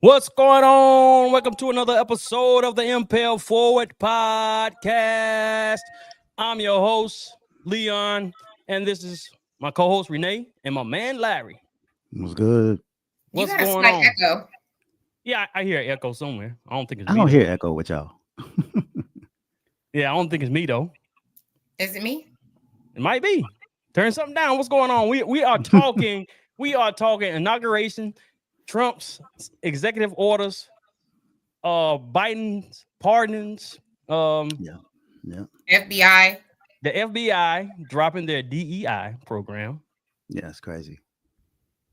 What's going on? Welcome to another episode of the Impel Forward Podcast. I'm your host, Leon, and this is my co-host, Rene, and my man, Larry. What's good? What's You got a going slight on? echo. Yeah, I hear echo somewhere. I don't think it's I me, don't though. hear echo with y'all. Yeah, I don't think it's me, though. Is it me? It might be. Turn something down. What's going on? We are talking. We are talking inauguration, Trump's executive orders, Biden's pardons, Yeah. FBI. the FBI dropping their DEI program, Yeah, it's crazy.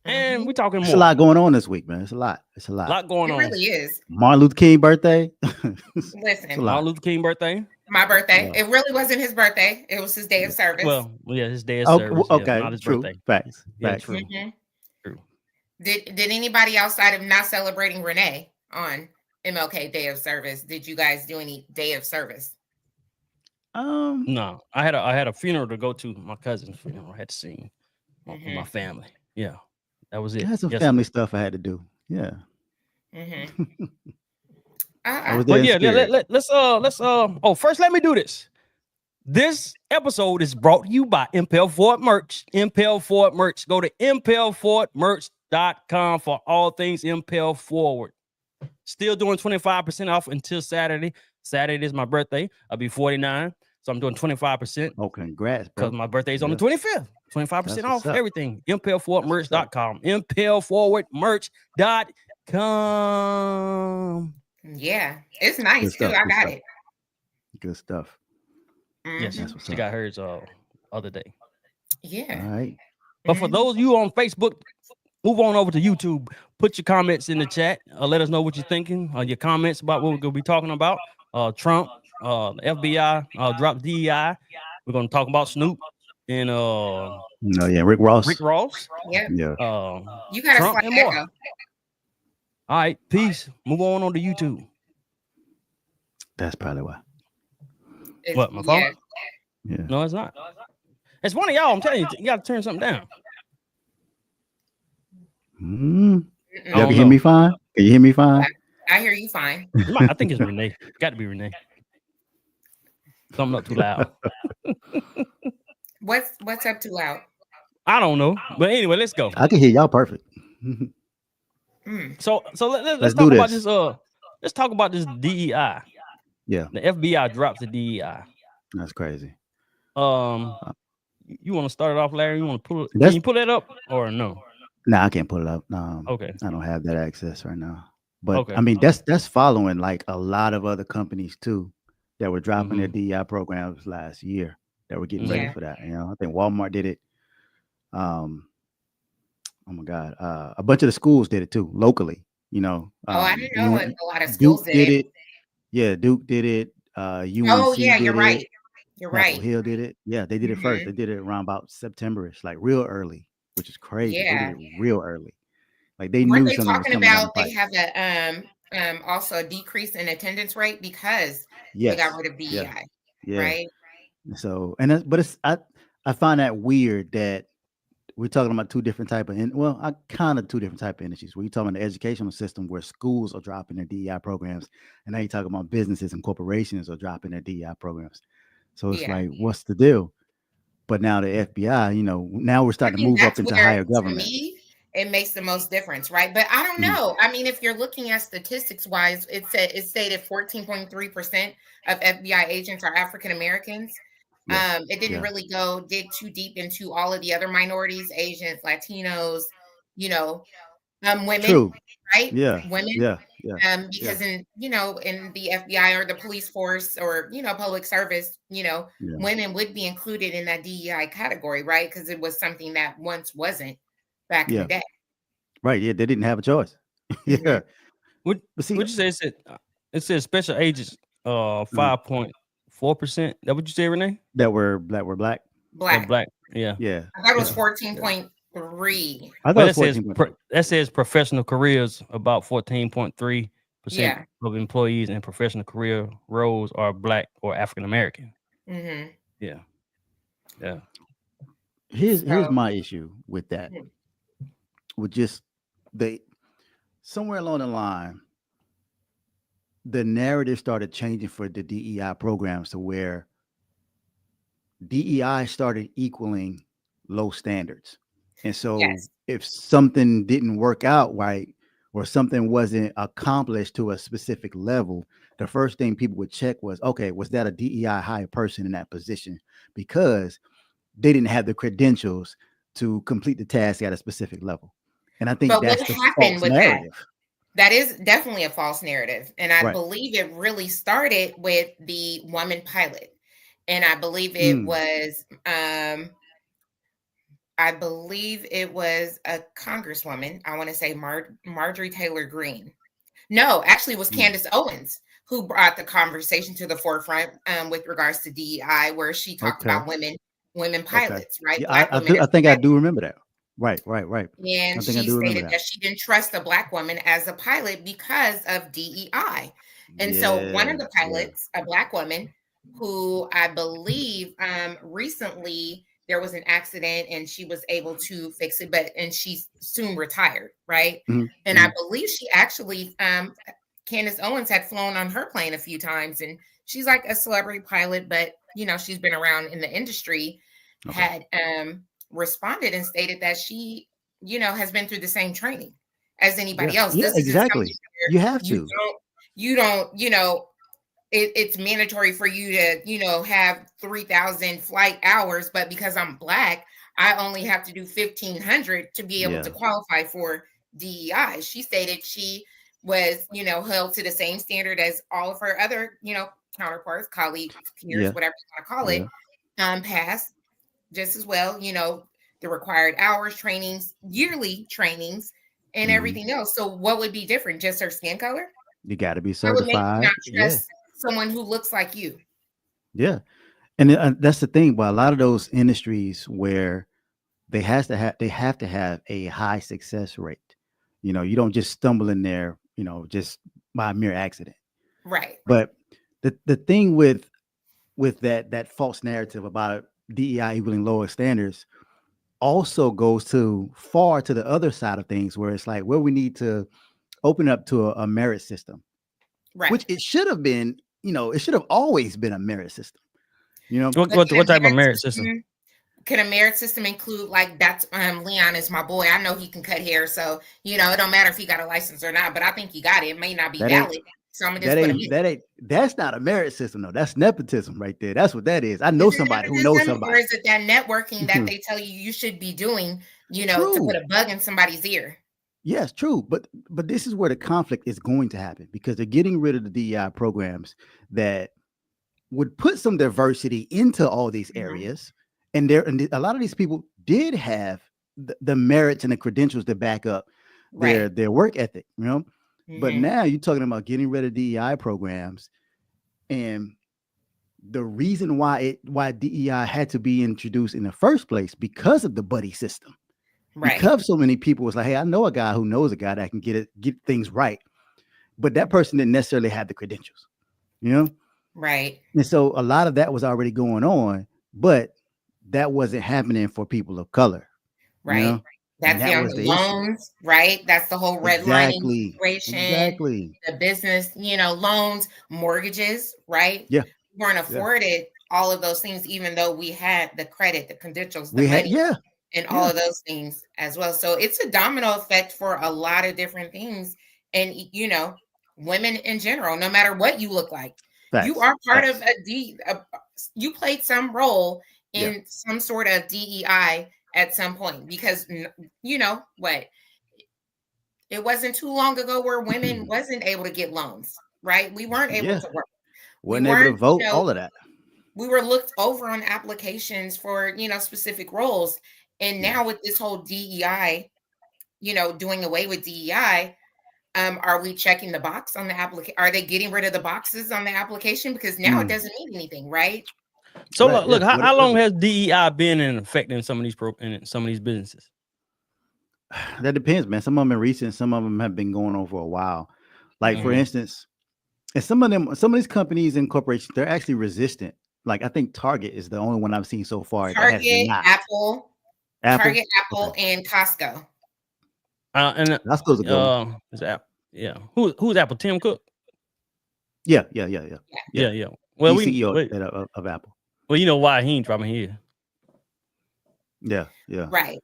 and we're talking There's more. a lot going on this week, man. It's a lot. A lot going It on. really is. Martin Luther King birthday. It's a Listen, lot. Martin Luther King birthday. my birthday. Yeah. It really wasn't his birthday. It was his day of service. Well, yeah, his day of Oh, service. Yeah, okay, not his true. birthday. Facts. Yeah, Facts. true. Mhm. True. Did anybody outside of not celebrating Rene on MLK Day of Service? Did you guys do any day of service? No, I had a funeral to go to. My cousin's funeral. I had to sing for my family. Yeah, that was I it. had some Yes, family stuff I had to do. Yeah. Mm-hmm. I was there But in yeah, spirit. let's oh, first let me do this. This episode is brought to you by Impel Forward Merch. Impel Forward Merch. Go to impelforwardmerch.com for all things Impel Forward. Still doing 25% off until Saturday. Saturday is my birthday. I'll be 49. So I'm doing 25% Oh, congrats, because bro. my birthday is on the Yeah. 25th. 25% That's off what's up. everything. Impelforwardmerch.com. Impelforwardmerch.com. Yeah, it's Good nice too. stuff. I Good got stuff. it. Good stuff. Yes, Mhm. That's what's she up. got hers other day. All Yeah. right. But for Mhm. those of you on Facebook, move on over to YouTube. Put your comments in the chat. Let us know what you're thinking. Your comments about what we're going to be talking about. Trump, the FBI, drop DEI. We're going to talk about Snoop and No, yeah, Rick Ross. Rick Ross, Yep. Yeah. You got a Trump, slight and more. echo. All right, peace. Move on to YouTube. That's probably why. What, my phone? Yeah. Yeah. No, it's not. It's one of y'all. I'm telling you, you got to turn something down. Mm. I Y'all don't can hear know. me fine? Can you hear me fine? I hear you fine. I think it's Rene. Got to be Rene. Something up too loud. What's up too loud? I don't know. But anyway, let's go. I can hear y'all perfect. Mm. So let's Let's talk do about this. this. Let's talk about this DEI. Yeah, The FBI drops the DEI. that's crazy. You want to start it off, Larry? You want to pull it? Can That's you pull that up or no? Nah, I can't pull it up. Okay. I don't have that access right now. But Okay. I mean, that's following like a lot of other companies too that were dropping their Mhm. DEI programs last year that were getting ready Yeah. for that. You know, I think Walmart did it. Oh my God, a bunch of the schools did it too locally. You know, Oh, I didn't know a lot of Duke schools did did it. it. Yeah, Duke did it. Oh, UNC yeah, you're did right. it. You're Chapel right. Hill did it. Yeah, they did it first. They did it around about September-ish, like real early, which is crazy. They Yeah. did it real early. Like they Weren't knew they something was talking coming down the about they pipe. have a also a decrease in attendance rate because they got Yes. rid of Yeah. DEI, Yeah. right? So, but it's I find that weird that we're talking about two different type of kind of two different type of industries. We're talking about the educational system where schools are dropping their DEI programs, and now you're talking about businesses and corporations are dropping their DEI programs. So it's Yeah. like, what's the deal? But now the FBI, now we're I starting to think move up that's into where, higher to government. me, it makes the most difference, right? But I don't Mhm. know. I mean, if you're looking at statistics wise, it stated 14.3% of FBI agents are African Americans. Yeah. It didn't Yeah. really dig too deep into all of the other minorities, Asians, Latinos, women, True. right? Yeah. Women. Yeah. Yeah. Because in the FBI or the police force or public service, Yeah. women would be included in that DEI category, right? Because it was something that once wasn't back in the Yeah. day. Right. Yeah. They didn't have a choice. Mhm. Yeah. What But see, you say? It said special agents 5.4%. That what you say, Rene? that were black. That Black. black. Yeah. Yeah. I thought it was Yeah. 14.3. I thought But it was 14.3. that says professional careers about 14.3% Yeah. of employees in professional career roles are black or African American. hmm Yeah. Yeah. Here's So, my issue with that. Mhm. With just the somewhere along the line, the narrative started changing for the DEI programs to where DEI started equaling low standards. And so Yes. if something didn't work out right or something wasn't accomplished to a specific level, the first thing people would check was, okay, was that a DEI high person in that position? Because they didn't have the credentials to complete the task at a specific level. And I think But what that's the happened false with that? narrative. That is definitely a false narrative. And I Right. believe it really started with the woman pilot. And Mm, I believe it was a congresswoman. I want to say Marjorie Taylor Greene. No, actually, it was mm. Candace Owens who brought the conversation to the forefront with regards to DEI, where she talked Okay. about women Okay. pilots, right? Yeah, Black I women do. I as think I pilots. do remember that. Right. Right. Right. I And think I she do remember stated that. that she didn't trust a Black woman as a pilot because of DEI. And so one of Yeah. the Yeah. pilots, a Black woman, who I believe recently there was an accident and she was able to fix it, and she soon retired, right? Mhm, And I mhm. believe she actually, Candace Owens had flown on her plane a few times, and she's like a celebrity pilot, but she's been around in the industry, Okay. had responded and stated that she has been through the same training as Yeah. anybody else. Yeah. This isn't something Exactly. where You have you to. don't, it's mandatory for you to, have 3,000 flight hours, but because I'm Black, I only have to do 1,500 to be able to Yeah. qualify for DEI. She stated she was, held to the same standard as all of her other, counterparts, colleagues, peers, Yeah. whatever you want to call it, Yeah. passed just as well, the required hours, trainings, yearly trainings, and Mhm. everything else. So what would be different? Just her skin color? You got to be What would make you certified. not Yeah. trust someone who looks like you? Yeah. And that's the thing. But a lot of those industries where they have to have a high success rate. You don't just stumble in there, just by mere accident. Right. But the thing with that false narrative about DEI equaling lower standards also goes to far to the other side of things where it's like, well, we need to open up to a merit system, Right. which it should have been, it should have always been a merit system, you know. What But what what type of merit system? can a merit system include, like, that's Leon is my boy. I know he can cut hair, so it don't matter if he got a license or not, but I think he got it. It may not be That ain't valid. So I'm gonna that just put him ain't in. that ain't that's not a merit system though. That's nepotism right there. That's what that is. I know Is it somebody who knows nepotism, or somebody. is it that networking that they tell you should be doing, to put True. a bug in somebody's ear? Yes, true. But this is where the conflict is going to happen because they're getting rid of the DEI programs that would put some diversity into all these Mhm. areas. And a lot of these people did have the merits and the credentials to back up Right. their work ethic, But Hmm. now you're talking about getting rid of DEI programs, and the reason why DEI had to be introduced in the first place because of the buddy system. Right. Because so many people was like, hey, I know a guy who knows a guy that can get things right, but that person didn't necessarily have the credentials, you know. Right. And so a lot of that was already going on, but that wasn't happening for people of color, you Right. know, and That's that on was the the issue. loans, right? That's the whole redlining Exactly. situation, Exactly. the business, loans, mortgages, right? Yeah. We weren't Yeah. afforded all of those things, even though we had the credit, the credentials, the We had, money, yeah. and all Yeah. of those things as well. So it's a domino effect for a lot of different things. And, women in general, no matter what you look like, you Facts. are part of Facts. you played some role Yeah. in some sort of DEI at some point, because you know what, it wasn't too long ago where women wasn't able to get loans, right? We weren't able Yeah. to work. We Wasn't able to weren't, vote, all of that. we were looked over on applications for, specific roles. And Yeah. now with this whole DEI, doing away with DEI, are we checking the box on the application? Are they getting rid of the boxes on the application? Because now it Mm. doesn't mean anything, right? So Right. look, Yeah. how What long is has DEI been in effect in some of these in some of these businesses? that depends, man. Some of them are recent, some of them have been going on for a while. Like for Mhm. Mhm. instance, and some of these companies and corporations, they're actually resistant. Like I think Target is the only one I've seen so far that has Target, not. Apple, Apple. Target, Okay. Apple, and Costco. And Our schools are good. is that who's Apple? Tim Cook? Yeah. Yeah. Well, He's CEO of Apple. well, you know why he ain't dropping here. Yeah. Right.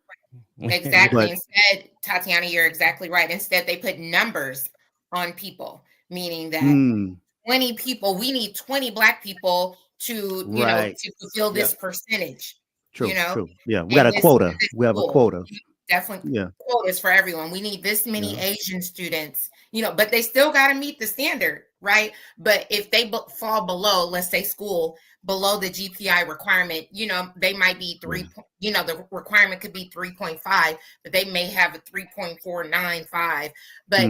Exactly. But Instead, Tatiana, you're exactly right. Instead, they put numbers on people, meaning that 20 people, we need 20 Black people to, right. to fulfill this percentage. True. True. Yeah, we got a quota. We have a quota. Definitely quotas for everyone. We need this many Asian students, but they still got to meet the standard, right? But if they fall below, let's say school, below the GPI requirement, they might be the requirement could be 3.5, but they may have a 3.495. But,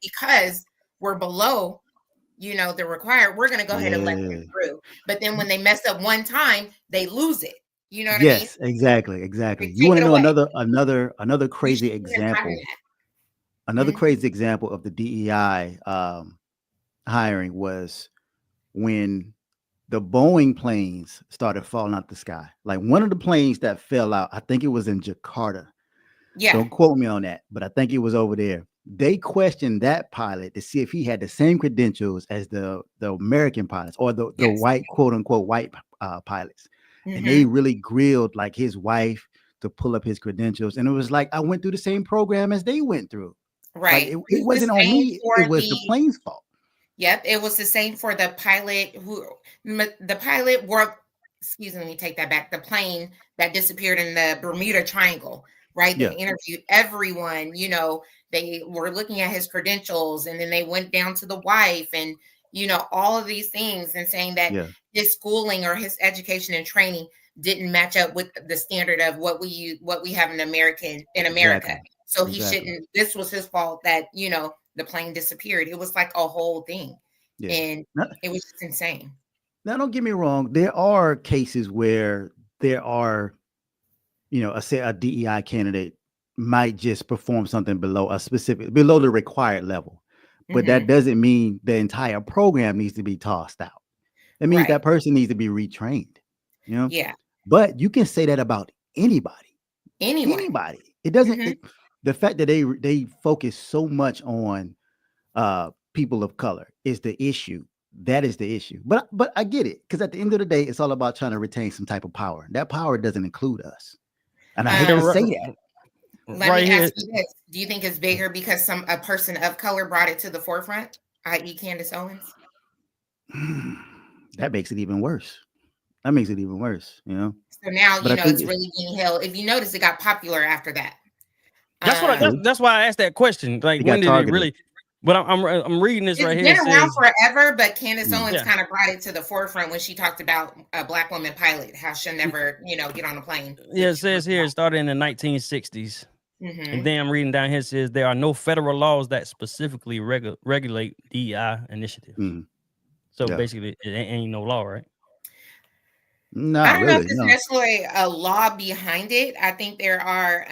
because we're below, the required, we're going to go ahead and let them through. But then when they mess up one time, they lose it. You know what I mean? Yes, exactly. You want to know another crazy example? Another crazy example of the DEI hiring was when the Boeing planes started falling out the sky. Like one of the planes that fell out, I think it was in Jakarta. Yeah. Don't quote me on that, but I think it was over there. They questioned that pilot to see if he had the same credentials as the American pilots or the white, quote unquote, white pilots. And they really grilled like his wife to pull up his credentials. And it was like, I went through the same program as they went through. Right. Like, it wasn't on me. It was the plane's fault. Yep. It was the same for the pilot excuse me, let me take that back. The plane that disappeared in the Bermuda Triangle, right? They interviewed everyone, they were looking at his credentials, and then they went down to the wife and, all of these things, and saying that his schooling or his education and training didn't match up with the standard of what we have in America. Exactly. So he shouldn't, this was his fault that, the plane disappeared. It was like a whole thing. Yeah. And it was just insane. Now, don't get me wrong. There are cases where there are, a DEI candidate might just perform something below the required level. But that doesn't mean the entire program needs to be tossed out. That means that person needs to be retrained, Yeah. But you can say that about anybody. Anybody. It doesn't, the fact that they focus so much on people of color is the issue. That is the issue. But I get it, because at the end of the day, it's all about trying to retain some type of power. That power doesn't include us. And I hate to say that. Let me ask you this. Do you think it's bigger because a person of color brought it to the forefront, i.e. Candace Owens? That makes it even worse. So now, it's really being held. If you notice, it got popular after that. That's why I asked that question. Like, when did it really? But I'm reading this right here. It's been around forever, but Candace Owens kind of brought it to the forefront when she talked about a Black woman pilot, how she'll never, get on a plane. Yeah, it says here it started in the 1960s. And then I'm reading down here, it says there are no federal laws that specifically regulate DEI initiative. So basically, it ain't no law, right? I don't know if there's necessarily a law behind it. I think there are.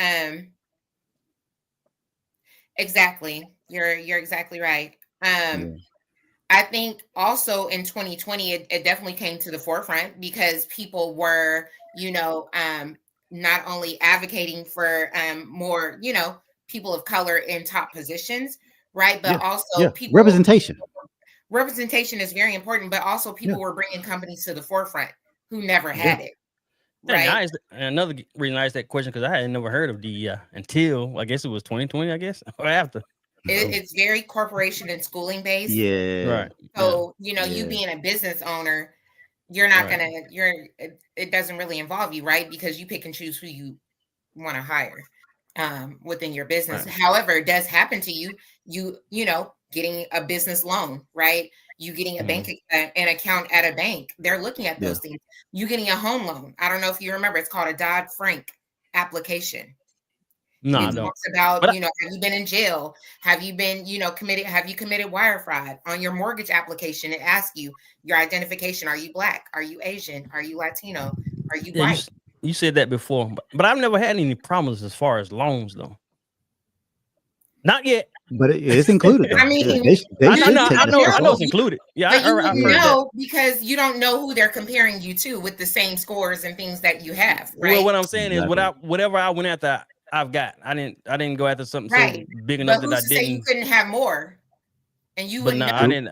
Exactly. You're exactly right. I think also in 2020, it definitely came to the forefront because people were, not only advocating for more, people of color in top positions, right? But also people representation. Representation is very important, but also people were bringing companies to the forefront who never had it. Right. Another reason I asked that question, because I had never heard of DEI until I guess it was 2020, I guess, or after. It's very corporation and schooling based. Yeah. Right. So, you being a business owner, you're not it doesn't really involve you, right? Because you pick and choose who you want to hire within your business. Right. However, it does happen to you, getting a business loan, right? You getting a bank, an account at a bank. They're looking at those things. You getting a home loan. I don't know if you remember, it's called a Dodd-Frank application. No, it talks about, have you been in jail? Have you been, have you committed wire fraud? On your mortgage application, it asks you your identification. Are you Black? Are you Asian? Are you Latino? Are you white? You said that before, but I've never had any problems as far as loans, though. Not yet. But it's included. I mean, I know it's included. Yeah, but you know, because you don't know who they're comparing you to with the same scores and things that you have. Right? Well, what I'm saying is, whatever I went after I've got. I didn't go after something Right. so big enough But that who's I to say you didn't. couldn't have more? And you But wouldn't no, know. I didn't.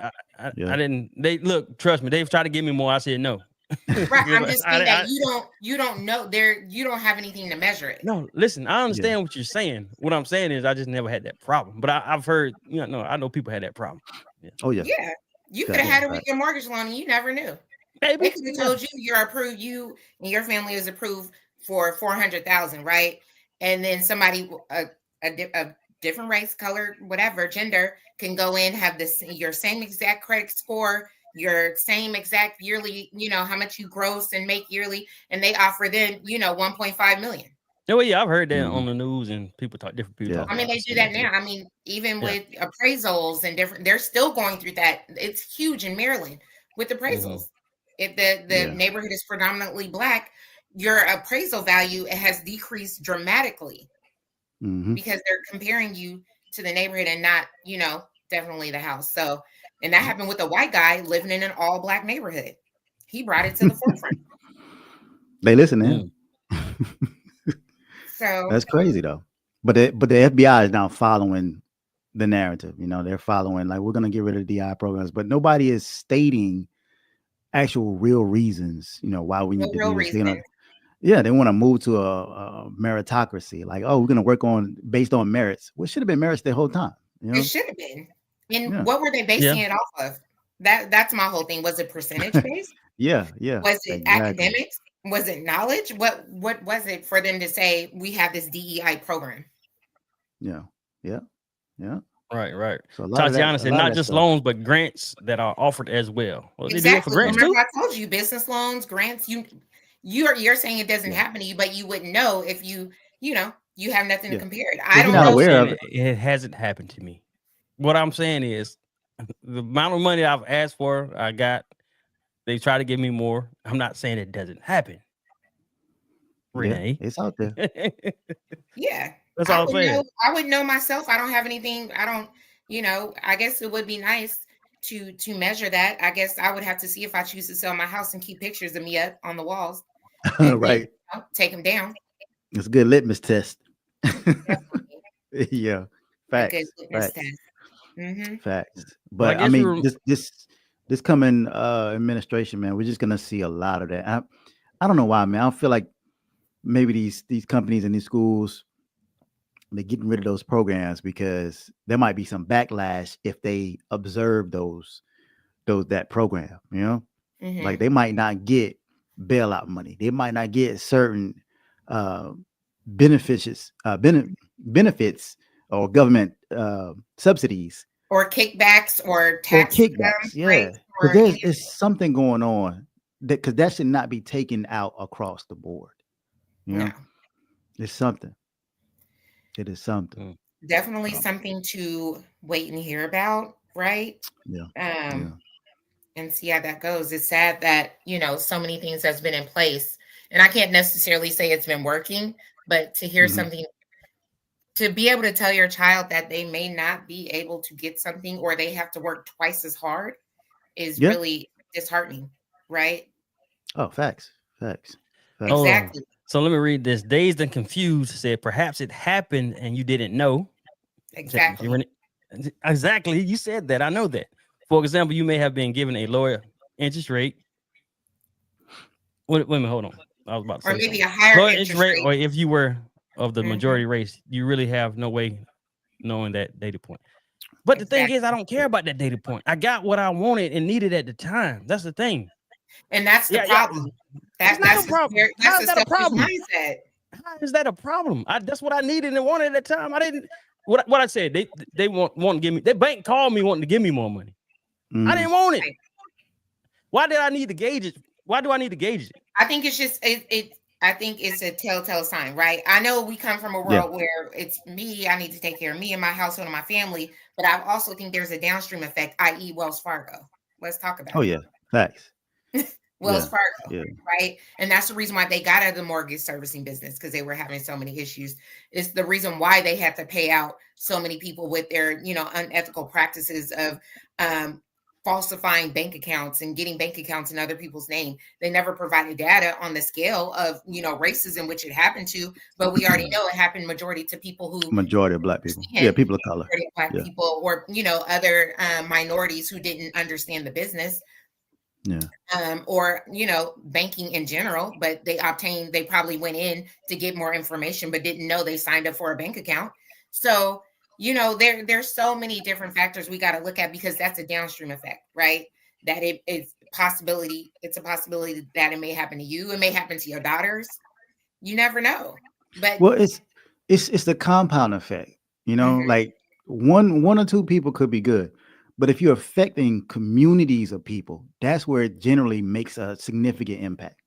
Yeah. I didn't. They look. Trust me. They've tried to give me more. I said no. Right. I'm just saying that I, you don't know there, you don't have anything to measure it. no, listen. I understand what you're saying. What I'm saying is, I just never had that problem. But I've heard. No, I know people had that problem. Yeah. Oh yeah. Yeah. You could That's have had it a with fact. your mortgage loan and you never knew. They Maybe. could have Yeah. told you you're approved, you and your family is approved for 400,000, right? And then somebody a different race, color, whatever, gender can go in, have this your same exact credit score, your same exact yearly, how much you gross and make yearly, and they offer them, 1.5 million. Oh yeah, I've heard that Mhm. on the news and different people Yeah. talk I mean, about they this. do that now. I mean, even Yeah. with appraisals and different, they're still going through that. It's huge in Maryland with appraisals. If the Yeah. neighborhood is predominantly Black, your appraisal value has decreased dramatically Mhm. because they're comparing you to the neighborhood and not, definitely the house. So, and that happened with a white guy living in an all Black neighborhood. He brought it to the forefront. They listen to him. So That's crazy though. But the FBI is now following the narrative. They're following like we're gonna get rid of DI programs, but nobody is stating actual real reasons. Why we no need to real do this. reason. They want to move to a meritocracy. Like, oh, we're gonna work on based on merits. What should have been merits the whole time. It should have been. And Yeah. what were they basing it off of? That's my whole thing. Was it percentage based? Yeah. Was it Exactly. academics? Was it knowledge? What was it for them to say we have this DEI program? Yeah. Right. So a lot of that, Tatiana said not just stuff. loans, but grants that are offered as well. Well, Exactly. they do it for grants Remember, too. I told you business loans, grants. You're saying it doesn't happen to you, but you wouldn't know if you have nothing to compare it. I If don't you're not know. aware of it. It hasn't happened to me. What I'm saying is, the amount of money I've asked for, I got. They try to give me more. I'm not saying it doesn't happen. Rene, it's out there. Yeah, that's all I'm saying. I would know myself. I don't have anything. I don't. I guess it would be nice to measure that. I guess I would have to see if I choose to sell my house and keep pictures of me up on the walls. And Right. then, take them down. It's a good litmus test. Yeah. Facts. A good litmus test. Mm-hmm. Facts. Well, But I mean, this coming administration, man, we're just gonna see a lot of that. I don't know why, man. I feel like maybe these companies and these schools, they're getting rid of those programs because there might be some backlash if they observe that program. Mm-hmm. Like they might not get bailout money. They might not get certain benefits or government subsidies or kickbacks or tax kickbacks. Yeah, because there's something going on because that should not be taken out across the board. No. It's something. It is something. Definitely something to wait and hear about, right? Yeah. And see how that goes. It's sad that, so many things has been in place. And I can't necessarily say it's been working, but to hear something, to be able to tell your child that they may not be able to get something or they have to work twice as hard is really disheartening, right? Oh, facts. Exactly. So let me read this. Dazed and Confused said, perhaps it happened and you didn't know. Exactly. Exactly. You said that. I know that. For example, you may have been given a lower interest rate. Wait a minute, hold on. I was about to say or maybe something. a higher Lower interest rate. or if you were of the majority race, you really have no way knowing that data point. But the thing is, I don't care about that data point. I got what I wanted and needed at the time. That's the thing. And that's the problem. That's not a problem. That's a problem? mindset. How is that a problem? That's what I needed and wanted at the time. I didn't. What I said, they want to give me. The bank called me wanting to give me more money. I didn't want it. Why did I need to gauge it? Why do I need to gauge it? I think it's just I think it's a telltale sign, right? I know we come from a world where it's me. I need to take care of me and my household and my family, but I also think there's a downstream effect, i.e., Wells Fargo. Let's talk about it. Oh yeah, facts. Wells Fargo, right? And that's the reason why they got out of the mortgage servicing business because they were having so many issues. It's the reason why they had to pay out so many people with their, unethical practices of falsifying bank accounts and getting bank accounts in other people's name. They never provided data on the scale of, races in which it happened to, but we already know it happened majority to people who majority of black people. Yeah, people of color. Black people, or other minorities who didn't understand the business. Yeah. Or banking in general, but they probably went in to get more information, but didn't know they signed up for a bank account. So there's so many different factors we got to look at, because that's a downstream effect, right? That it's a possibility that it may happen to you. It may happen to your daughters. You never know. But it's the compound effect, like one or two people could be good, but if you're affecting communities of people, that's where it generally makes a significant impact.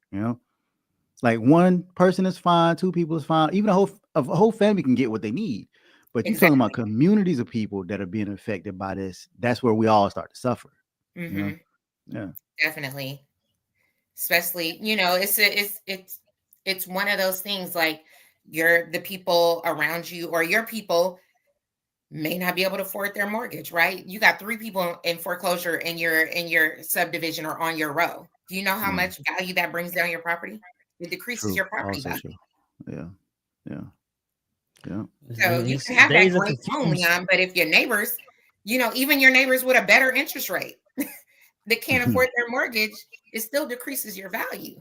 Like one person is fine, two people is fine, even a whole family can get what they need. But you're talking about communities of people that are being affected by this. That's where we all start to suffer. Yeah, definitely. Especially, it's one of those things, like the people around you, or your people may not be able to afford their mortgage, right? You got 3 people in foreclosure in your subdivision or on your row. Do you know how much value that brings down your property? It decreases your property value. Yeah. So you can have that great home, Leon, but if your neighbors, even your neighbors with a better interest rate that can't afford their mortgage, it still decreases your value.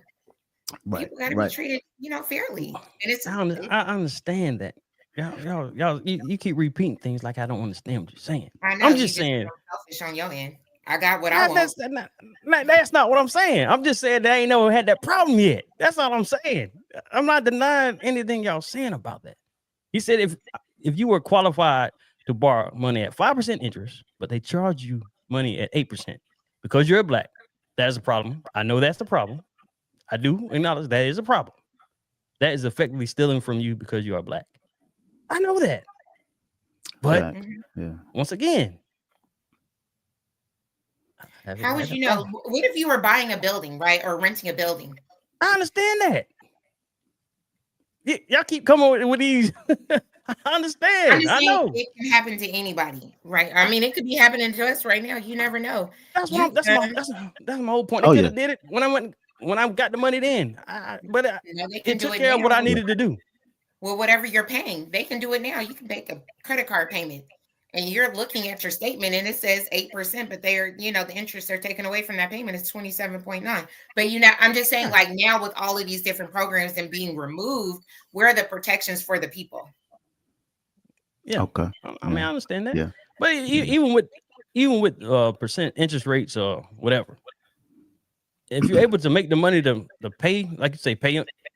Right. People got to be treated, fairly. And I understand that. Y'all, you keep repeating things like I don't understand what you're saying. I know. I'm just saying, selfish on your end. I got what I want. That's not what I'm saying. I'm just saying that I ain't never had that problem yet. That's all I'm saying. I'm not denying anything y'all saying about that. He said if you were qualified to borrow money at 5% interest, but they charge you money at 8% because you're black, that is a problem. I know that's the problem. I do acknowledge that is a problem. That is effectively stealing from you because you are black. I know that. But once again, how would you know? What if you were buying a building, right? Or renting a building? I understand that. Y'all keep coming with these. I understand. I know it can happen to anybody, right? I mean, it could be happening to us right now. You never know. That's my whole point. They could have did it when I got the money then. It took care of what I needed to do. Well, whatever you're paying, they can do it now. You can make a credit card payment, and you're looking at your statement, and it says 8%, but they're, the interest they're taking away from that payment is 27.9. But I'm just saying, like, now with all of these different programs and being removed, where are the protections for the people? Yeah. Okay. I mean, I understand that. Yeah. But even with percent interest rates or whatever, if you're able to make the money to pay, like you say,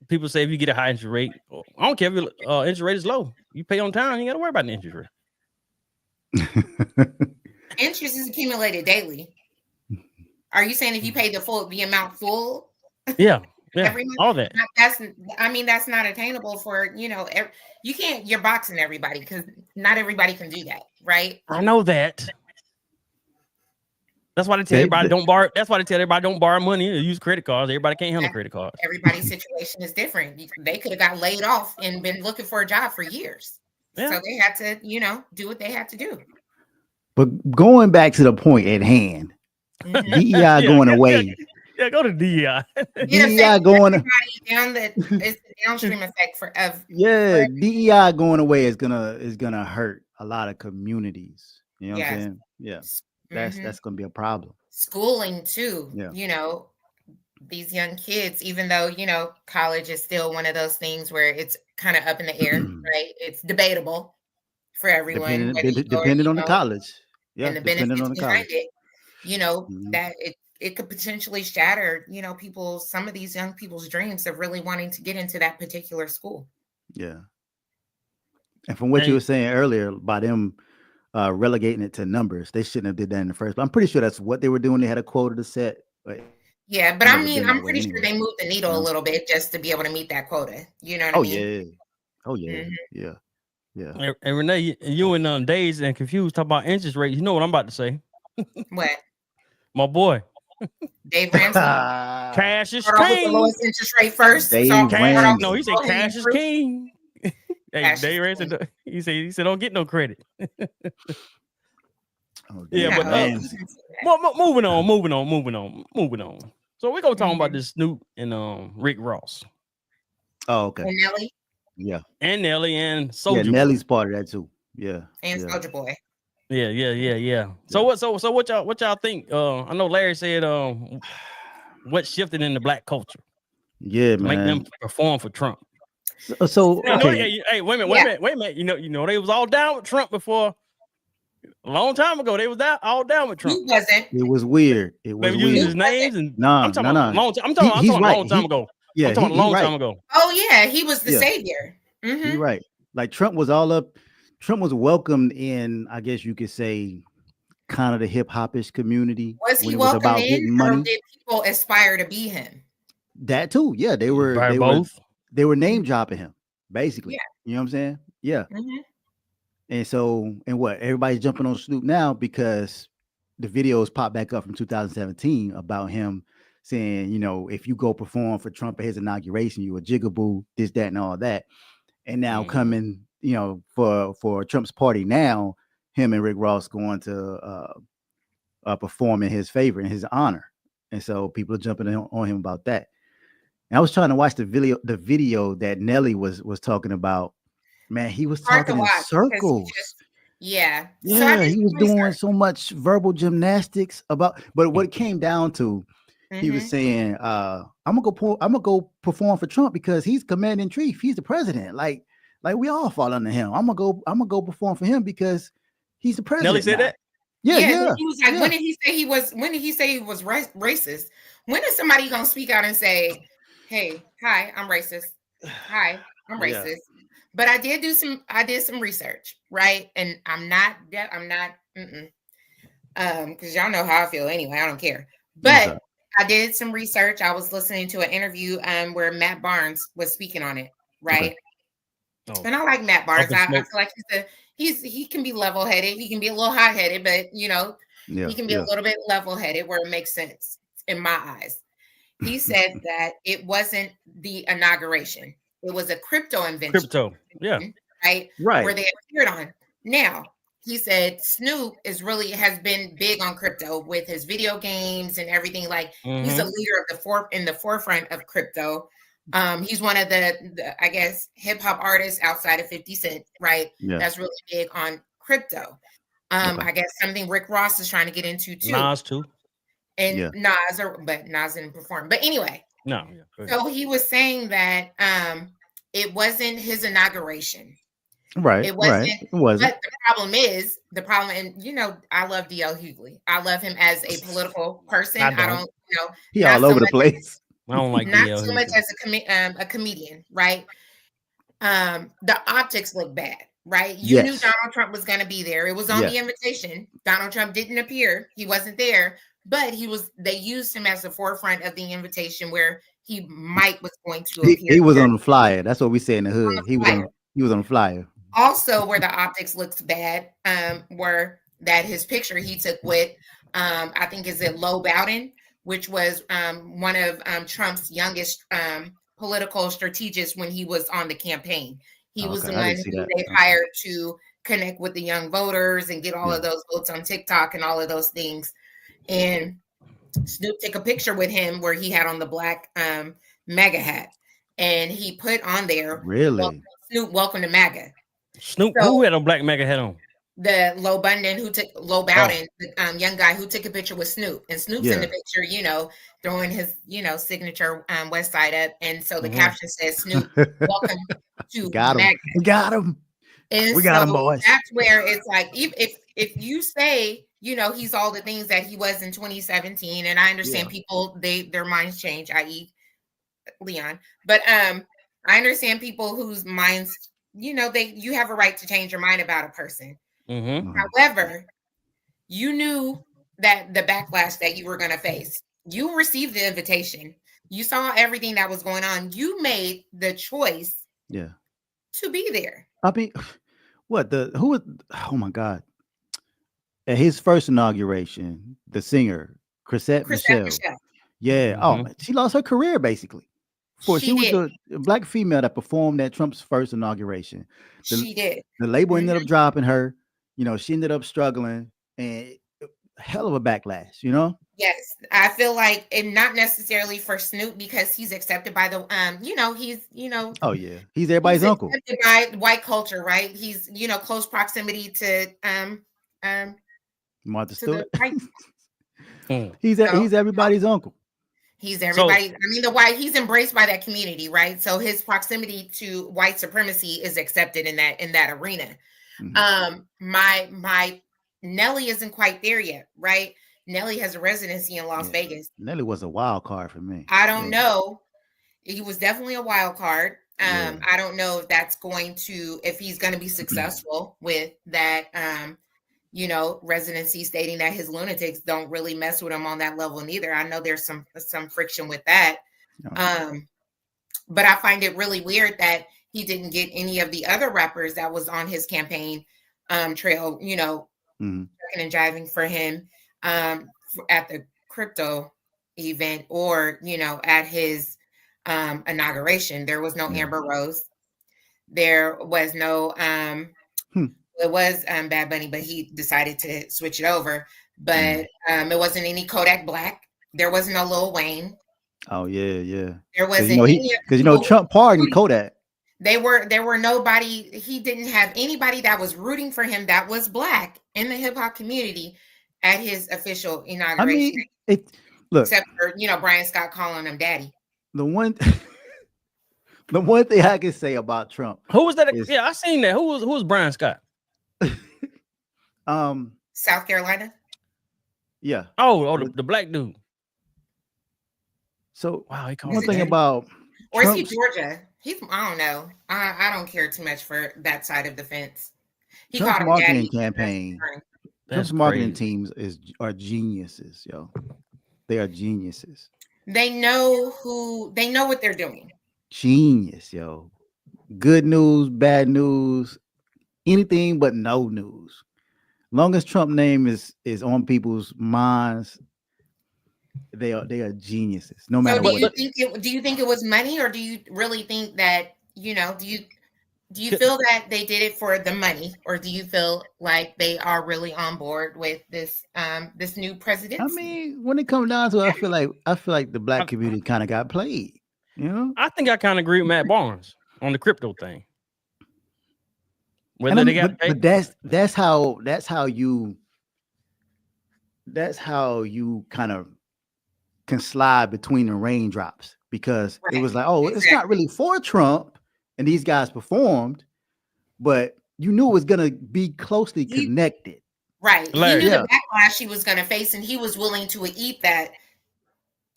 people say if you get a high interest rate, I don't care if your interest rate is low, you pay on time, you got to worry about the interest rate. Interest is accumulated daily. Are you saying if you pay the amount full? Yeah. Every month? All that. That's not attainable for, you can't, you're boxing everybody, because not everybody can do that, right? I know that. That's why they tell everybody don't borrow. That's why they tell everybody don't borrow money or use credit cards. Everybody can't handle credit cards. Everybody's situation is different. They could have got laid off and been looking for a job for years. Yeah. So they had to, do what they had to do. But going back to the point at hand, DEI going away. Yeah, go to DEI. DEI going it's the downstream effect DEI going away is gonna hurt a lot of communities. You know what I'm saying? Yeah. That's going to be a problem. Schooling too. These young kids, even though, college is still one of those things where it's kind of up in the air, right? It's debatable for everyone. Depending on the college. Yeah. And the benefits behind it, that it could potentially shatter, some of these young people's dreams of really wanting to get into that particular school. Yeah. And from what you were saying earlier about them relegating it to numbers, they shouldn't have did that in the first place. I'm pretty sure that's what they were doing. They had a quota to set. But I'm pretty sure they moved the needle a little bit just to be able to meet that quota. You know what I mean? Yeah. And Rene, you and Dazed and Confused talk about interest rates. You know what I'm about to say? What? My boy. Dave Ramsey. Cash is king. The lowest interest rate first. He said cash is king. Hey, Dave Ramsey, he said don't get no credit. Oh, Yeah, damn, but man. moving on. So we're gonna talk about this Snoop and Rick Ross Oh, okay. And Nelly Yeah. and Nelly and Yeah, Soldier Boy. Nelly's part of that too. Yeah. and Yeah. Soldier Boy. Yeah. So what y'all think? I know Larry said what shifted in the black culture Yeah, to make them man. perform for Trump. So You know, okay. hey, wait a minute. You know, they was all down with Trump before a long time ago. They was all down with Trump. You wasn't. It was weird. It They was were using weird. his names and Nah, I'm talking about a long time. I'm He's talking right. a long time ago. Yeah, I'm talking a long time ago. Oh yeah, he was the Yeah. savior. You're right. Like Trump was all up. Trump was welcomed in, I guess you could say, kind of the hip hopish community. Was he when it was welcomed about in, getting or money. did people aspire to be him? That too. Yeah, they were both. they were name dropping him, basically. Yeah. You know what I'm saying? Yeah. Mhm. And so, and what everybody's jumping on Snoop now because the videos popped back up from 2017 about him saying, you know, if you go perform for Trump at his inauguration, you a jigaboo, this, that, and all that. And now coming, you know, for Trump's party now, him and Rick Ross going to perform in his favor, in his honor. And so people are jumping on him about that. And I was trying to watch the video that Nelly was talking about. Man, he was Hard to talking in watch because circles. yeah. Yeah, he was doing so much verbal gymnastics about, but what it came down to, he was saying, I'm gonna go perform for Trump because he's commander in chief. He's the president. Like we all fall under him. I'm gonna go perform for him because he's the president. Nelly said now. that? Yeah. He was like, when did he say he was racist? When is somebody gonna speak out and say, hey, hi, I'm racist. Hi, I'm racist. But I did some research, right? And I'm not because y'all know how I feel anyway. I don't care. But I did some research. I was listening to an interview where Matt Barnes was speaking on it, right? Okay. And I like Matt Barnes. I feel like he can be level-headed. He can be a little hot-headed, but you know, he can be a little bit level-headed where it makes sense in my eyes. He said that it wasn't the inauguration. It was a crypto invention. Crypto, yeah. Right. Where they appeared on. Now, he said Snoop has been big on crypto with his video games and everything. Like he's a leader of in the forefront of crypto. He's one of the I guess hip hop artists outside of 50 Cent, right? Yeah. That's really big on crypto. I guess something Rick Ross is trying to get into too. Nas too. And Nas didn't perform. But anyway. No. So he was saying that it wasn't his inauguration. Right. It wasn't. Right. It wasn't. But the problem, and you know, I love D.L. Hughley. I love him as a political person. I don't you know, he all over the place. I don't like not so much as a comedian, right? The optics look bad, right? You knew Donald Trump was going to be there. It was on the invitation. Donald Trump didn't appear. He wasn't there, but they used him as the forefront of the invitation where he was going to appear. He was on the flyer. That's what we say in the hood. He was on the flyer. Also, where the optics looks bad, were that his picture he took with, I think is it Lo Bowden, which was one of Trump's youngest political strategists when he was on the campaign. He was the one who they hired to connect with the young voters and get all of those votes on TikTok and all of those things. And Snoop took a picture with him where he had on the black MAGA hat, and he put on there, really, Snoop, welcome to MAGA. Snoop, who had a black MAGA hat on? The Lo Bowden, the young guy who took a picture with Snoop, and Snoop's in the picture, you know, throwing his, you know, signature West Side up, and so the caption says, "Snoop, welcome to MAGA." Got him. And we got him, boys. That's where it's like, if you say, you know, he's all the things that he was in 2017, and I understand people their minds change, i.e., Leon, but I understand people whose minds, you know, you have a right to change your mind about a person. However, you knew that the backlash that you were going to face. You received the invitation. You saw everything that was going on. You made the choice to be there. I mean, oh my God. At his first inauguration, the singer, Chrisette Michele. Yeah. Oh, she lost her career basically. She was the black female that performed at Trump's first inauguration. She did. The label ended up dropping her. You know, she ended up struggling, and hell of a backlash, you know? Yes, I feel like, and not necessarily for Snoop because he's accepted by the Oh yeah, he's he's everybody's uncle. accepted by white culture, right? He's close proximity um Martha to the Stewart. white. he's So he's everybody's uncle. he's So everybody. I mean, the white. He's embraced by that community, right? So his proximity to white supremacy is accepted in that arena. Mhm. My Nelly isn't quite there yet, right? Nelly has a residency in Las Yeah, Vegas. Nelly was a wild card for me. I don't know. He was definitely a wild card. Yeah. I don't know if that's if he's going to be successful with that, residency, stating that his lunatics don't really mess with him on that level neither. I know there's some friction with that. But I find it really weird that he didn't get any of the other rappers that was on his campaign trail, Mhm. and jiving for him at the crypto event or at his inauguration. There was no Yeah. Amber Rose. There was no it was Bad Bunny, but he decided to switch it over. But it wasn't any Kodak Black. There wasn't no Lil Wayne. Oh yeah. There Because wasn't any Trump pardoned Kodak. there were nobody. He didn't have anybody that was rooting for him that was black in the hip hop community at his official inauguration. I mean, look, except for Brian Scott calling him daddy. the one thing I can say about Trump. Who was that? Yeah, I seen that. Who was Brian Scott? South Carolina. Yeah. Oh, the black dude. So wow, he called one thing about or is he Georgia? I don't know. I don't care too much for that side of the fence. He Trump's called him marketing daddy. campaign. Trump's marketing teams are geniuses, yo. They are geniuses. They know what they're doing. Genius, yo. Good news, bad news, anything but no news. Long as Trump name is on people's minds, they are geniuses. No matter what. Do you think it was money, or do you really think that do you feel that they did it for the money, or do you feel like they are really on board with this this new presidency? I mean, when it comes down to it, I feel like the black community kind of got played. You know, I think I kind of agree with Matt Barnes on the crypto thing. Whether they got but that's how you kind of can slide between the raindrops, because it was like, oh, it's not really for Trump and these guys performed, but you knew it was gonna be closely connected. Right. He knew the backlash he was gonna face, and he was willing to eat that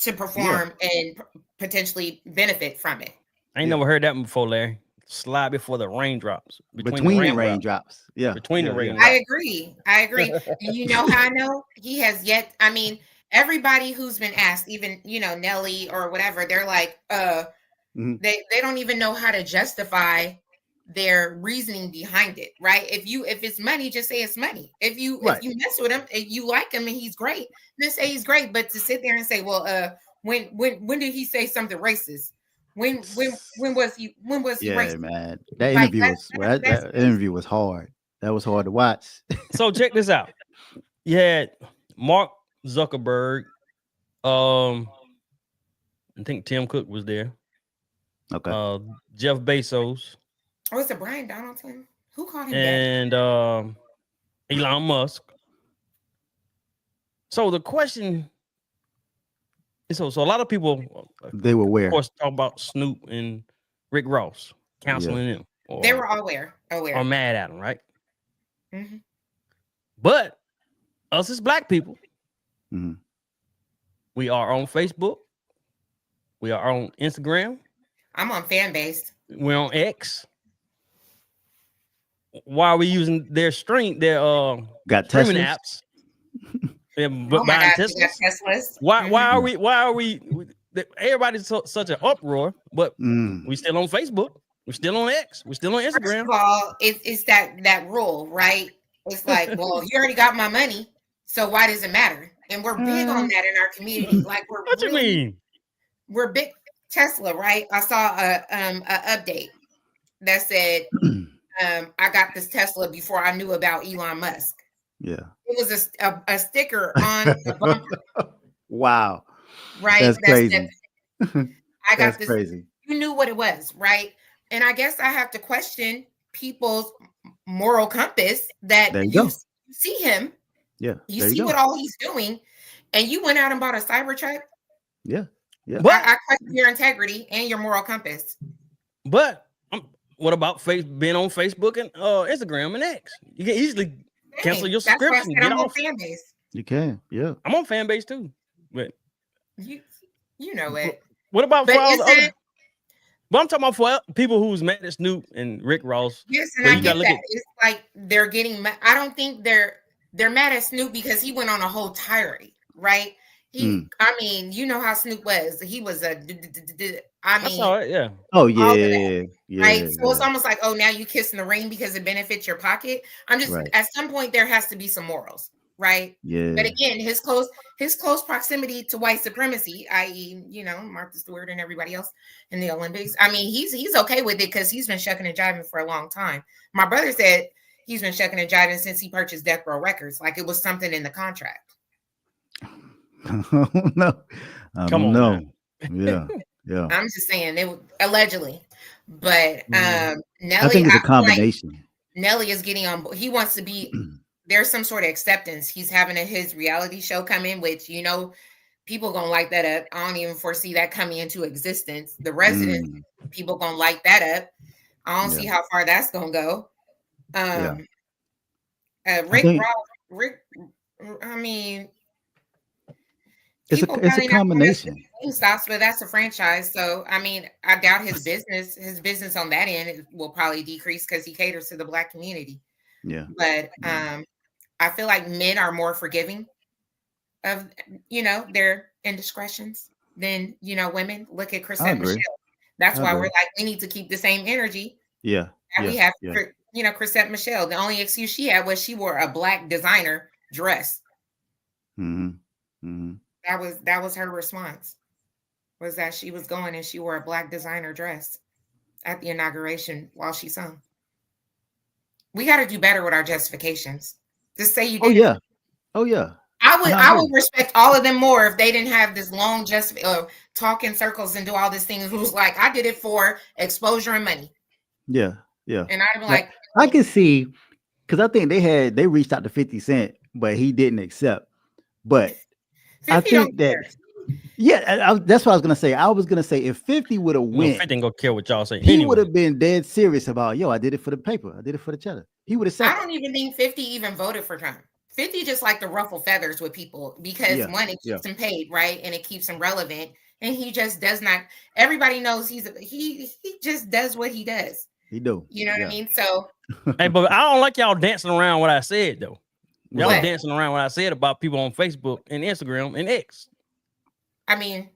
to perform and potentially benefit from it. I ain't never heard that before, Larry. Slide before the raindrops. Between the raindrops. Yeah. Between the raindrops. I agree. And you know how I know? He has yet. I mean, everybody who's been asked, even Nelly or whatever, they're like, they don't even know how to justify their reasoning behind it, right? If it's money, just say it's money. If you mess with him, if you like him and he's great, then say he's great. But to sit there and say, well, when did he say something racist? When was he racist? Man, that interview was hard. That was hard to watch. So check this out. You had Mark Zuckerberg. I think Tim Cook was there. Okay. Jeff Bezos. Oh, it's a Brian Donaldson. Who called him and Elon Musk. So the question is, so a lot of people they were aware. Of course, talk about Snoop and Rick Ross counseling them. They were all aware. Or mad at him, right? Mm-hmm. But us as black people, we are on Facebook. We are on Instagram. I'm on Fanbase. We're on X. Why are we using their streaming apps? And buying Teslas? Why are we everybody's such an uproar, but we still on Facebook, we're still on X, we're still on Instagram. First of all, it's that rule, right? It's like, well, you already got my money, so why does it matter? And we're big on that in our community. Like what you mean? We're big Tesla, right? I saw a update that said I got this Tesla before I knew about Elon Musk. Yeah. It was a sticker on the bumper, Wow. right? That's That said, crazy. I got That's this. crazy. You knew what it was, right? And I guess I have to question people's moral compass that There you you go. see him, Yeah. you There you see go. what all he's doing, and you went out and bought a Cybertruck. Yeah. Yeah. But I question your integrity and your moral compass. but what about being on Facebook and Instagram and X? You can easily cancel your That's why I subscription. said Get I'm on off. fan base. You can. Yeah. I'm on fan base too. But You know it. what about But for all the isn't other? But I'm talking about for people who's mad at Snoop and Rick Ross. yes, and But I you gotta get look that. at It's like they're getting I don't think they're mad at Snoop because he went on a whole tirade, right? I mean, you know how Snoop was. He was I I mean, saw it, yeah. Oh all of that, yeah. Yeah. right? So it's Yeah. almost like, oh, now you kissing the ring because it benefits your pocket. I'm just Right. at some point there has to be some morals, right? Yeah. But again, his close proximity to white supremacy, i.e., Martha Stewart and everybody else in the Olympics. I mean, he's okay with it because he's been shucking and jiving for a long time. My brother said he's been shucking and jiving since he purchased Death Row Records, like it was something in the contract. No. I Come don't on know. now. Yeah. Yeah. I'm just saying it allegedly, but I Nelly, think it's a I feel like combination. Nelly is getting on. He wants to be. There's some sort of acceptance. He's having his reality show come in, which people gonna like that up. I don't even foresee that coming into existence. The residents, people gonna like that up. I don't see how far that's gonna go. Rick. I mean, it's a combination. Stops, but that's a franchise. So I mean, I doubt his business on that end will probably decrease because he caters to the Black community. Yeah. But I feel like men are more forgiving of their indiscretions than women. Look at Chrisette Michelle. That's why we're like, we need to keep the same energy. Yeah. And we have Chrisette Michelle. The only excuse she had was she wore a Black designer dress. That was her response, was that she was going and she wore a Black designer dress at the inauguration while she sung. We got to do better with our justifications. Just say you did. Oh yeah. I would respect all of them more if they didn't have this long talk in circles and do all these things. It was like, I did it for exposure and money. Yeah. Yeah. And I'd be like, I can see, because I think they reached out to 50 Cent, but he didn't accept. But I think that that's what I was gonna say. I was gonna say if 50 would have went, 50 ain't gonna care what y'all say. He would have been dead serious about, I did it for the paper. I did it for the cheddar. He would have said. I don't even think 50 even voted for Trump. 50 just like to ruffle feathers with people because one, it keeps him paid, right? And it keeps him relevant. And he just does not. Everybody knows he just does what he does. He do. You know what I mean? So. Hey, but I don't like y'all dancing around what I said though. Y'all dancing around what I said about people on Facebook and Instagram and X. I mean,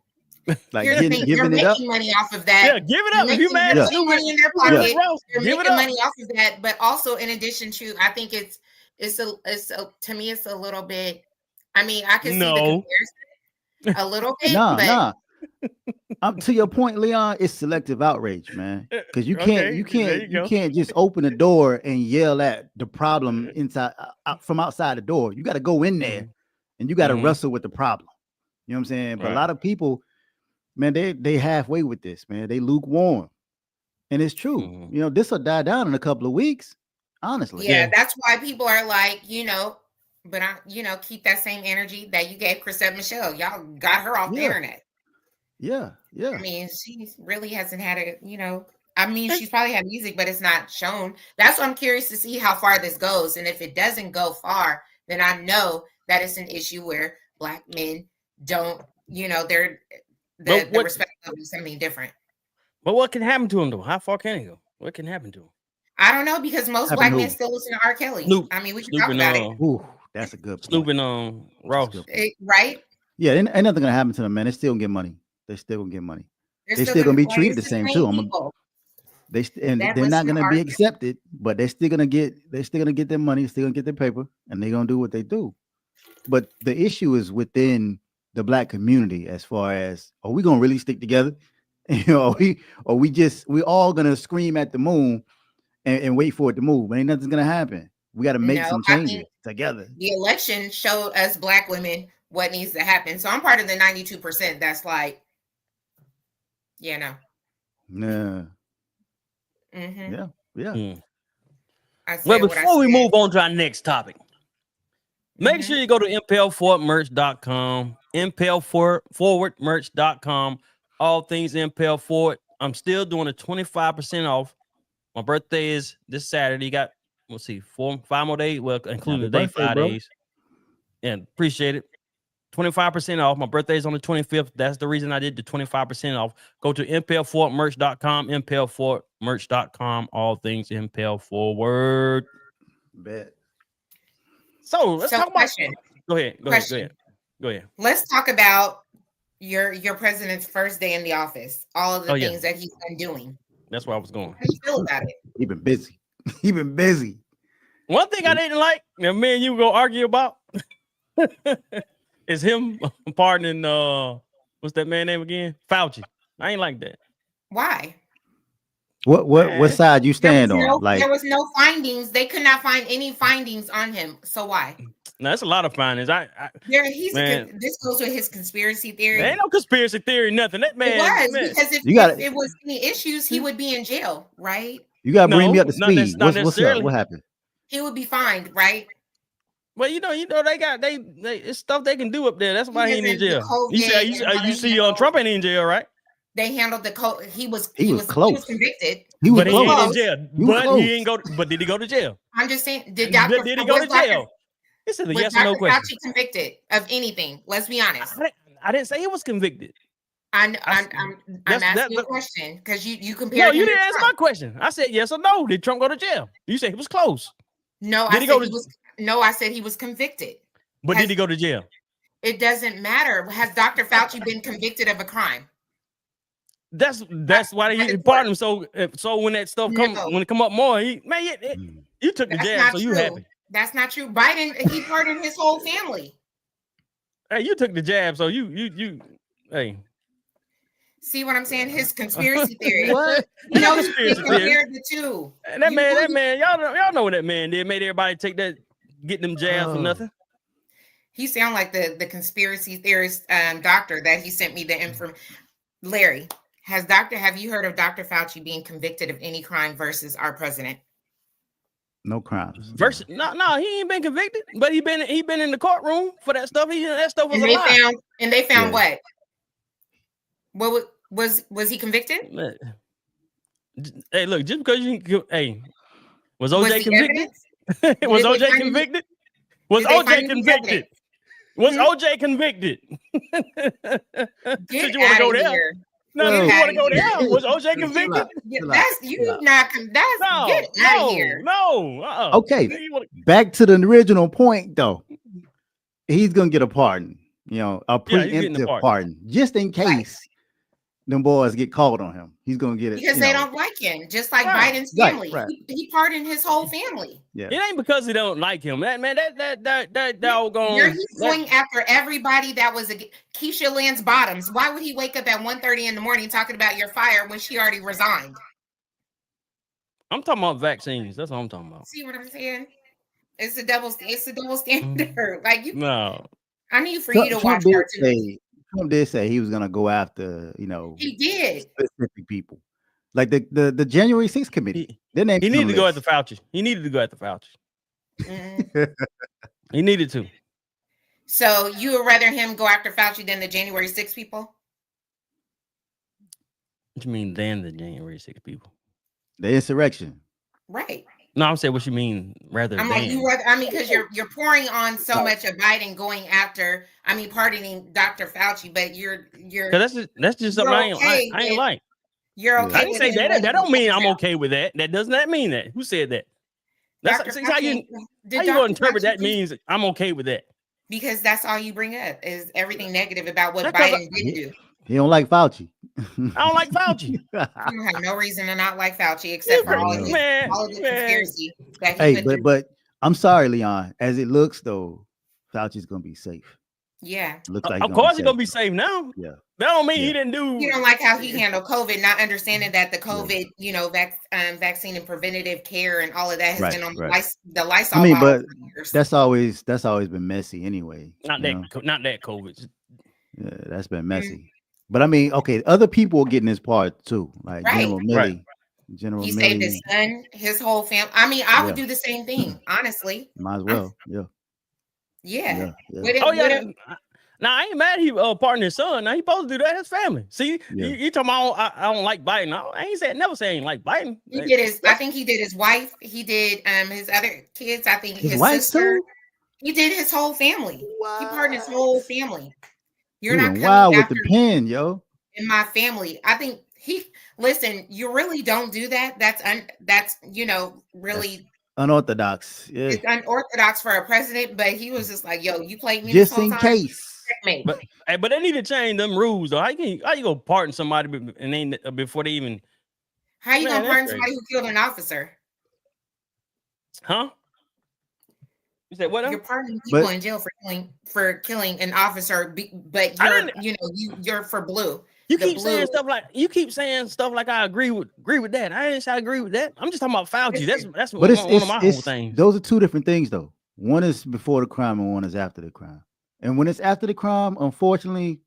like here's the thing, you're making money off of that. Yeah, give it up. If you mad, putting money in their pocket, you're making money off of that. But also, in addition to, I think it's to me, it's a little bit. I mean, I can see the comparison a little bit. Nah. To your point, Leon, it's selective outrage, man. Because you can't just open the door and yell at the problem from outside the door. You got to go in there and you got to wrestle with the problem. You know what I'm saying? But a lot of people, man, they halfway with this, man. They lukewarm. And it's true. This will die down in a couple of weeks. Honestly. Yeah, that's why people are like, but keep that same energy that you gave Chrisette Michelle. Y'all got her off the internet. Yeah. I mean, she really hasn't had I mean, she's probably had music, but it's not shown. That's why I'm curious to see how far this goes. And if it doesn't go far, then I know that it's an issue where Black men don't, they're the respect level is something different. But what can happen to him though? How far can he go? What can happen to him? I don't know, because most Black men still listen to R. Kelly. I mean, we can talk about it. Ooh, that's a good point. Snooping on Ross. Right? Yeah, ain't nothing gonna happen to them, man. They still gonna get money. They're still gonna be treated the same too. They're not gonna be accepted, but they're still gonna get their money, still gonna get their paper, and they're gonna do what they do. But the issue is within the Black community, as far as, are we gonna really stick together? We all gonna scream at the moon and wait for it to move. Ain't nothing's gonna happen. We got to make No, some I changes think together. the election showed us Black women what needs to happen. So I'm part of the 92% that's like, no. Yeah. Mm-hmm. Yeah. I said Well, what I before we said. move on to our next topic, make Mhm. sure you go to impelforwardmerch.com, impelforwardmerch.com, all things Impel Forward. I'm still doing a 25% off. My birthday is this Saturday. You got, let's see, 5 more days. Well, including Happy the day, birthday, 5 bro. days. And appreciate it. 25% off. My birthday is on the 25th. That's the reason I did the 25% off. Go to impelforwardmerch.com, impelforwardmerch.com, all things Impel Forward. Bet. So let's talk about. Question. Go ahead. Let's talk about your president's first day in the office. All of the things that he's been doing. That's where I was going. How do you feel about it? He been busy. He been busy. One thing I didn't like, and me and you go argue about, is him pardoning what's that man name again? Fauci. I ain't like that. Why? What side you stand on? There was no findings. They could not find any findings on him. So why? No, that's a lot of findings. This goes with his conspiracy theory. There ain't no conspiracy theory, nothing. That man. It was because if it was any issues, he would be in jail, right? You gotta bring me up to speed. What's up? What happened? He would be fined, right? Well, you know, they got they it's stuff they can do up there. That's why he ain't in jail. You see Trump ain't in jail, right? They handled the code. He was close. He was convicted. He was close. He ain't in jail. But he ain't go. But did he go to jail? I'm just saying. Did he go to jail? This is a yes or no question. Was Dr. Fauci convicted of anything? Let's be honest. I didn't say he was convicted. I'm asking you a question because you compared. No, you didn't answer my question. I said yes or no. Did Trump go to jail? You said he was close. No, I said he was convicted. But did he go to jail? It doesn't matter. Has Dr. Fauci been convicted of a crime? That's why they pardoned him. So when that stuff when it come up more, you took the jab, so you happy. That's not true. Biden, he pardoned his whole family. Hey, you took the jab, so you hey. See what I'm saying? His conspiracy theory. What? You know, he compared the two. And that man, y'all know what that man did. Made everybody take that, get them jabs for nothing. He sound like the conspiracy theorist doctor that he sent me the information. Larry, have you heard of Dr. Fauci being convicted of any crime versus our president? No crimes. No, he ain't been convicted, but he been in the courtroom for that stuff. That stuff was a lie. They found what? What was he convicted? Hey, look, just because was OJ convicted? Was OJ convicted? Was OJ convicted? Was OJ convicted? Did you want to go there? No, you want to go there? Was OJ convicted? That's get out of here. No. Okay. Back to the original point, though. He's gonna get a pardon. You know, a preemptive pardon, just in case them boys get called on him. He's gonna get it because they don't like him, just like Biden's family. Right. He pardoned his whole family. Yeah, it ain't because they don't like him. That doggone. He's going after everybody that was Keisha Lance Bottoms. Why would he wake up at 1:30 in the morning talking about your fire when she already resigned? I'm talking about vaccines. That's what I'm talking about. See what I'm saying? It's a double standard. Like you. No. I need for you to watch cartoons. Trump did say he was gonna go after, he did specific people, like the January 6th committee. He needed to go after Fauci. He needed to go after Fauci. He needed to. So you would rather him go after Fauci than the January 6th people? What you mean than the January 6th people? The insurrection, right? No, I'm saying what you mean rather I'm than. Like, because you're pouring on so much of Biden going after. Pardoning Dr. Fauci, but you're. Because that's just something I ain't like. You're okay. I didn't say that. That don't mean I'm okay with that. That does not mean that. Who said that? That's how you interpret that means I'm okay with that. Because that's all you bring up is everything negative about what Biden didn't do. He don't like Fauci. I don't like Fauci. You have no reason to not like Fauci except for all of the conspiracy that he but I'm sorry, Leon. As it looks, though, Fauci's gonna be safe. Yeah. Looks like Of course, he's gonna be safe now. Yeah. That don't mean Yeah. he didn't do. You don't like how he handled COVID, not understanding that the COVID, vaccine and preventative care and all of that has been on the Lysol. I mean, bottle but for years. that's always been messy anyway. Not that COVID. Yeah, that's been messy. But I mean, okay, other people are getting this part too, like General Milley. Right. General He Milley, saved his son, his whole family. I mean, I would do the same thing, honestly. Might as well. Yeah. Now I ain't mad he pardoned his son. Now he supposed to do that. His family. See, you talking about I don't like Biden. I ain't never say I ain't like Biden. He did his. I think he did his wife. He did his other kids. I think his wife sister. too? He did his whole family. What? He pardoned his whole family. You're he not went coming wild with after the pen, yo. in my family. I think listen. You really don't do that. That's really Unorthodox. Yeah. It's unorthodox for a president. But he was just like, yo, you played me Just this whole in time. case. But they need to change them rules though. How you go pardon somebody and then before they even? How you gonna pardon somebody who killed an officer? Huh? You said what? You're pardoning people in jail for killing an officer, but you're for blue. You keep saying stuff like I agree with that. I didn't say I agree with that. I'm just talking about Fauci. That's one of my whole things. Those are two different things though. One is before the crime and one is after the crime. And when it's after the crime, unfortunately,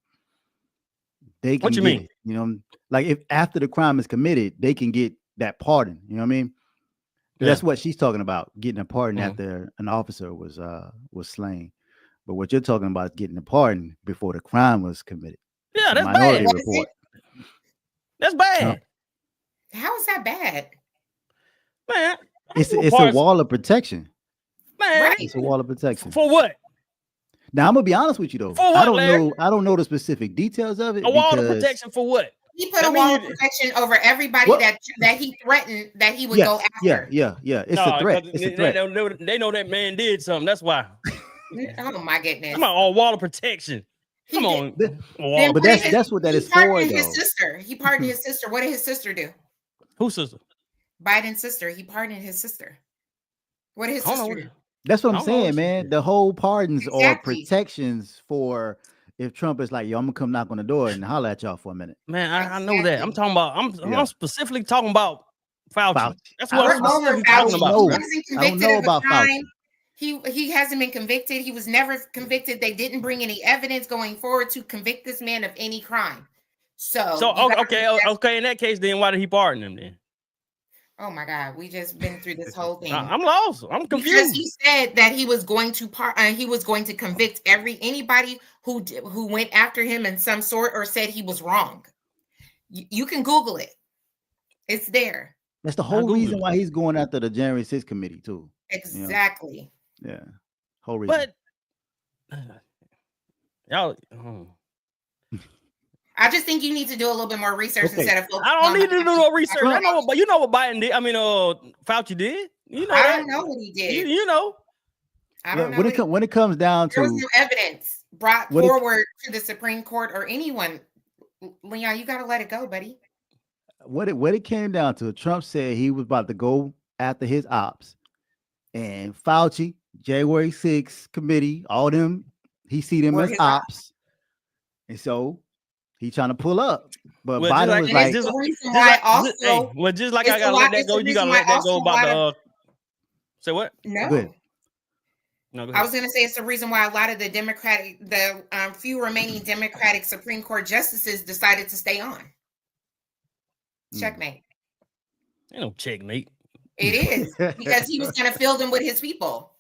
they can. What you mean? Like if after the crime is committed, they can get that pardon. You know what I mean? Yeah. That's what she's talking about, getting a pardon after an officer was slain. But what you're talking about is getting a pardon before the crime was committed. Yeah, that's bad. Report. That's bad. How is that bad? Man, it's a wall of protection. Man, it's a wall of protection. For what? Now I'm gonna be honest with you though. For what, I don't know the specific details of it. A wall of protection for what? He put a wall of protection over everybody that he threatened that he would go after. Yeah. It's a threat. It's a threat. They know that man did something. That's why. Oh my goodness. Come on, wall of protection. Come on. But that's what that is for. His sister. He pardoned his sister. What did his sister do? Whose sister? Biden's sister. He pardoned his sister. What did his sister do? That's what I'm saying, man. The whole pardons are protections for if Trump is like, yo, I'm gonna come knock on the door and holler at y'all for a minute. Man, I know that. I'm talking about. I'm specifically talking about Fauci. That's what I'm specifically talking about. I don't know about Fauci. He hasn't been convicted. He was never convicted. They didn't bring any evidence going forward to convict this man of any crime. So okay. In that case, then why did he pardon him then? Oh my God, we just been through this whole thing. I'm lost. I'm confused. Because he said that he was going to convict anybody who went after him in some sort or said he was wrong. You can Google it. It's there. That's the whole reason why he's going after the January 6th committee too. Exactly. Yeah. Whole reason. But y'all. I just think you need to do a little bit more research instead of. I don't need to do no research. I know, but you know what Biden did. I mean, Fauci did. You know, I don't know what he did. You know, I don't know. When it comes down to, there was no evidence brought forward to the Supreme Court or anyone. Leon, you got to let it go, buddy. What it came down to, Trump said he was about to go after his ops, and Fauci, January 6th committee, all them, he see them as ops, and so. He's trying to pull up, but Biden was like, just like I gotta let that go. You gotta let that go about the. Say what? No. No, I was gonna say it's the reason why a lot of the few remaining Democratic Supreme Court justices decided to stay on. Checkmate. Ain't no checkmate. It is because he was gonna fill them with his people.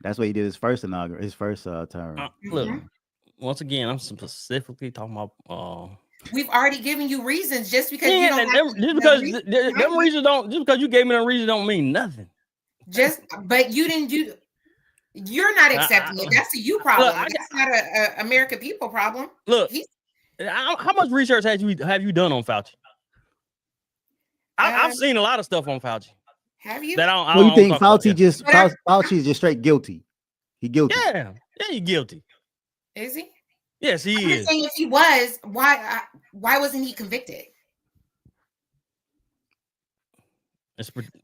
That's what he did his first term. Look. Once again, I'm specifically talking about. We've already given you reasons just because you don't. Them reasons don't. Just because you gave me them reasons don't mean nothing. But you didn't do. You're not accepting it. That's a you problem. That's not a American people problem. Look, how much research have you done on Fauci? I've seen a lot of stuff on Fauci. Have you? You think Fauci is just straight guilty? He guilty. Yeah, he's guilty. Is he? Yes, he is. Saying if he was, why wasn't he convicted?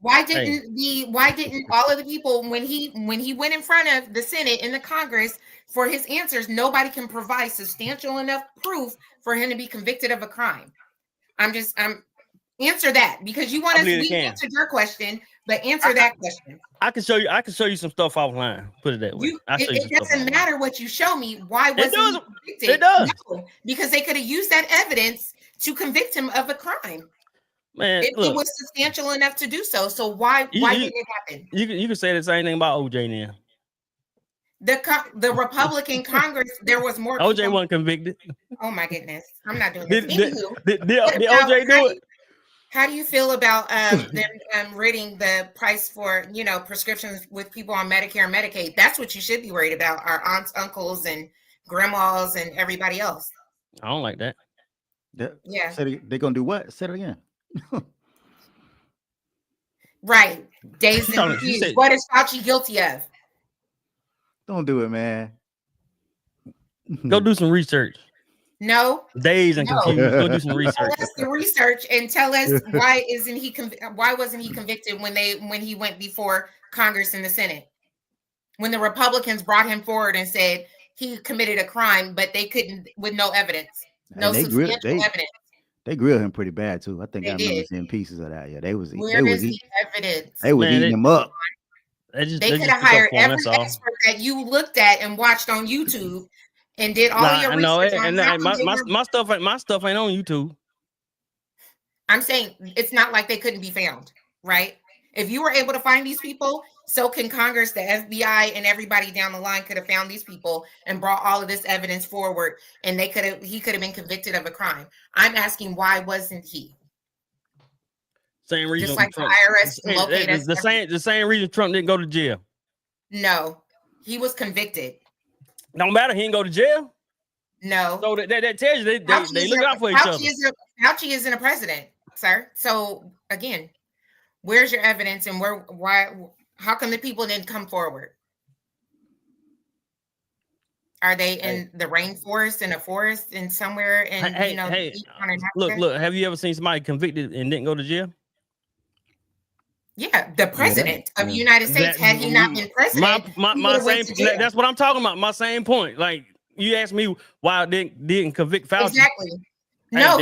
Why didn't all of the people when he went in front of the Senate and the Congress for his answers, nobody can provide substantial enough proof for him to be convicted of a crime? I'm answer that, because you want us, we answered your question, but answer that question. I can show you some stuff offline. Put it that way. It doesn't matter what you show me. Why wasn't he convicted? It does. No, because they could have used that evidence to convict him of a crime. Man, it was substantial enough to do so. So why didn't it happen? You can say the same thing about OJ now. The Republican Congress, there was more. OJ wasn't convicted. Oh my goodness, I'm not doing this. Did OJ do it? How do you feel about them rating the price for prescriptions with people on Medicare and Medicaid? That's what you should be worried about. Our aunts, uncles, and grandmas, and everybody else. I don't like that. Yeah. So they're gonna do what? Say it again. Right. Days and confused. What is Fauci guilty of? Don't do it, man. Go do some research. No. Days and confused. Go do some research. Tell us the research and tell us why wasn't he convicted when he went before Congress and the Senate? When the Republicans brought him forward and said he committed a crime, but they couldn't with no evidence, no substantial evidence. They grilled him pretty bad too. I think I remember seeing pieces of that. Yeah, they was eating him up. They could have hired every expert that you looked at and watched on YouTube and did all your research. My stuff ain't on YouTube. I'm saying it's not like they couldn't be found, right? If you were able to find these people, so can Congress, the FBI, and everybody down the line could have found these people and brought all of this evidence forward, and he could have been convicted of a crime. I'm asking, why wasn't he? Same reason. Just like Trump. The IRS located the same reason Trump didn't go to jail. No, he was convicted. Don't matter. He didn't go to jail. No. So that tells you they look out for each other. Fauci isn't a president, sir. So again, where's your evidence, and how come the people didn't come forward? Are they in the rainforest, in a forest, and somewhere in look, have you ever seen somebody convicted and didn't go to jail? Yeah, the president of the United States, had he not been president, that's what I'm talking about. My same point. Like, you asked me why didn't convict Fauci. Exactly. No,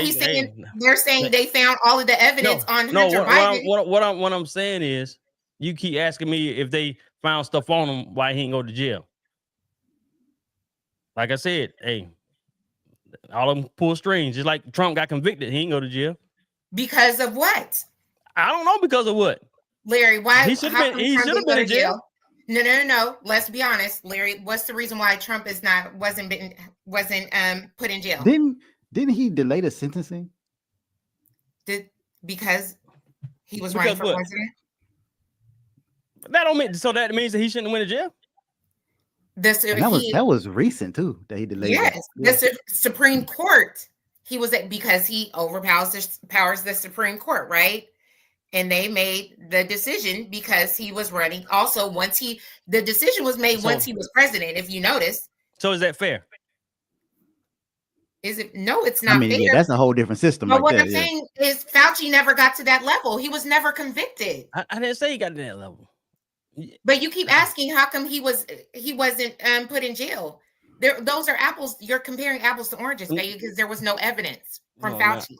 they're saying they found all of the evidence on Hunter Biden. What I'm saying is, you keep asking me if they found stuff on him, why he didn't go to jail. Like I said, hey, all of them pull strings. Just like Trump got convicted, he didn't go to jail. Because of what? I don't know because of what. Larry, why? He should have been in jail. No. Let's be honest, Larry. What's the reason why Trump wasn't put in jail? Didn't he delay the sentencing? Because he was running for president? That means that he shouldn't have went to jail. That was recent too. That he delayed. Yes, the Supreme Court. He was because he overpowers the Supreme Court, right? And they made the decision because he was running. Also, the decision was made once he was president. If you notice. So is that fair? Is it? No, it's not fair. Yeah, that's a whole different system. But what I'm saying is, Fauci never got to that level. He was never convicted. I didn't say he got to that level. But you keep asking how come he wasn't put in jail. Those are apples. You're comparing apples to oranges, baby, because there was no evidence from Fauci.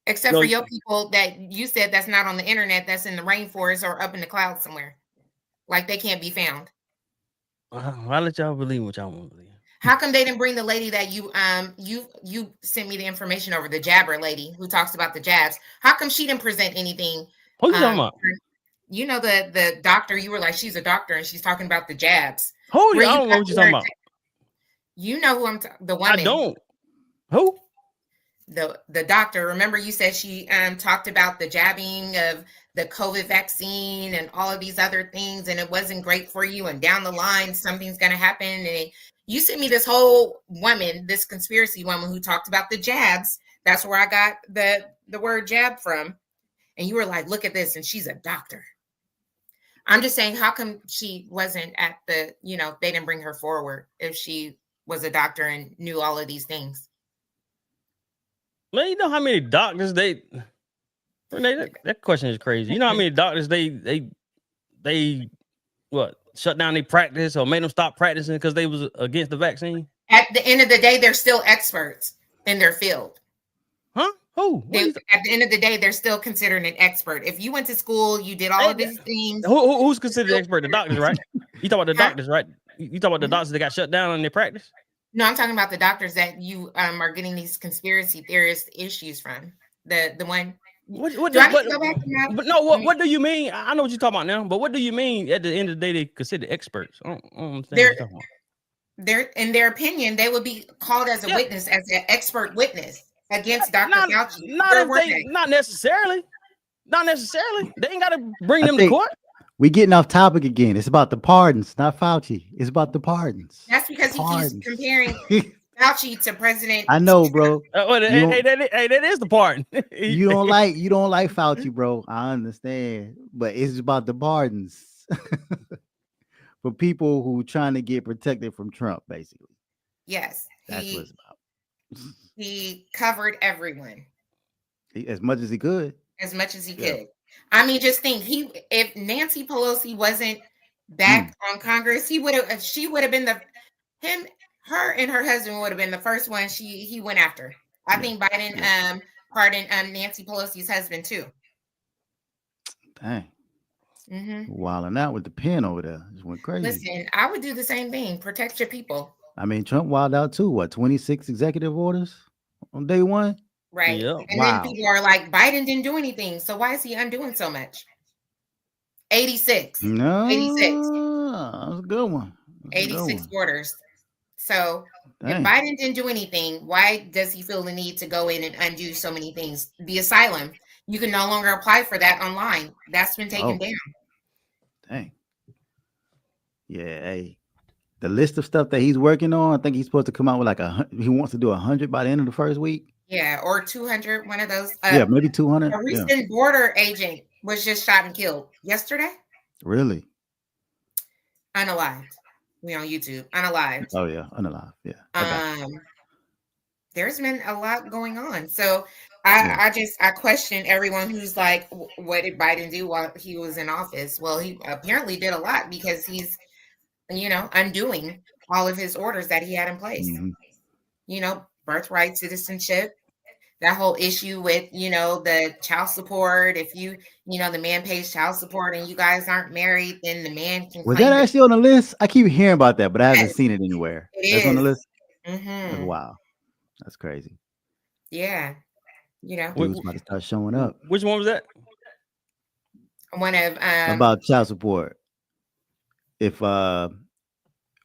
Except for your people that you said that's not on the internet, that's in the rainforest or up in the clouds somewhere. Like they can't be found. I'll let y'all believe what y'all want to believe. How come they didn't bring the lady that you sent me the information over, the jabber lady who talks about the jabs? How come she didn't present anything? Who you talking about? You know the doctor, you were like, she's a doctor and she's talking about the jabs. I don't know what you're talking about. You know who the woman. I don't. Who? The doctor. Remember you said she talked about the jabbing of the COVID vaccine and all of these other things, and it wasn't great for you, and down the line something's gonna happen. And you sent me this whole woman, this conspiracy woman who talked about the jabs. That's where I got the word jab from. And you were like, look at this, and she's a doctor. I'm just saying, how come she wasn't at they didn't bring her forward if she was a doctor and knew all of these things? Man, you know how many doctors Rene, that question is crazy. You know how many doctors they what shut down their practice or made them stop practicing because they was against the vaccine? At the end of the day, they're still experts in their field. Huh? Who? At the end of the day, they're still considered an expert. If you went to school, you did all of these things. Who's considered an expert? The doctors, right? You talk about the Huh? doctors, right? You talk about the doctors that got shut down in their practice? No, I'm talking about the doctors that you are getting these conspiracy theorist issues from. The one. What Do I need to go back to that? But no, what do you mean? I know what you're talking about now, but what do you mean at the end of the day they consider experts? I don't understand what you're talking about. They're in their opinion, they would be called as a witness, as an expert witness against Dr. Fauci. Not necessarily. Not necessarily. They ain't got to bring them to court. We getting off topic again. It's about the pardons, not Fauci. It's about the pardons. That's because he keeps comparing Fauci to President. I know, bro. Hey, that is the pardon. you don't like Fauci, bro. I understand, but it's about the pardons for people who trying to get protected from Trump, basically. Yes, that's what it's about. He covered everyone as much as he could. As much as he could. I mean, just think, if Nancy Pelosi wasn't back on Congress, she would have been her and her husband would have been the first one he went after. I think Biden pardoned Nancy Pelosi's husband too. Dang. Wilding out with the pen over there. Just went crazy. Listen, I would do the same thing. Protect your people. I mean, Trump wilded out too. What, 26 executive orders on day one? Right. Yeah. And then people are like, Biden didn't do anything. So why is he undoing so much? 86. No. 86. That was a good one. 86 orders. So if Biden didn't do anything, why does he feel the need to go in and undo so many things? The asylum, you can no longer apply for that online. That's been taken down. Dang. Yeah. Hey, the list of stuff that he's working on, I think he's supposed to come out with he wants to do 100 by the end of the first week. Yeah, or 200, one of those. Maybe 200. A recent border agent was just shot and killed yesterday. Really? Unalived. We on YouTube. Unalived. Oh yeah, unalived. Yeah. There's been a lot going on. So I question everyone who's like, what did Biden do while he was in office? Well, he apparently did a lot because he's, undoing all of his orders that he had in place. Birthright citizenship, that whole issue with, the child support. If the man pays child support and you guys aren't married, then the man can. Was that actually on the list? I keep hearing about that, but I haven't seen it anywhere. That's on the list. Mm-hmm. Wow. That's crazy. Yeah. Dude's about to start showing up. Which one was that? One of about child support. If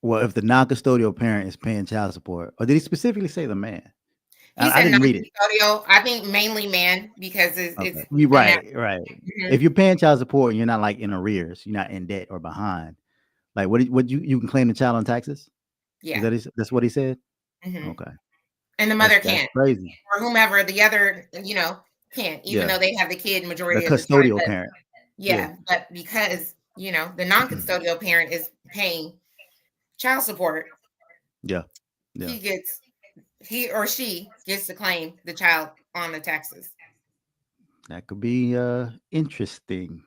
if the non-custodial parent is paying child support, or did he specifically say the man? I didn't read it. I think mainly man, because it's right. Mm-hmm. If you're paying child support and you're not like in arrears, you're not in debt or behind. Like what you can claim the child on taxes? Yeah, that's what he said. Mm-hmm. Okay. And the mother can't. Crazy. Or whomever the other, can't, even though they have the kid majority of the custodial parent. Yeah, but because the non-custodial parent is paying child support. Yeah. He or she gets to claim the child on the taxes. That could be interesting.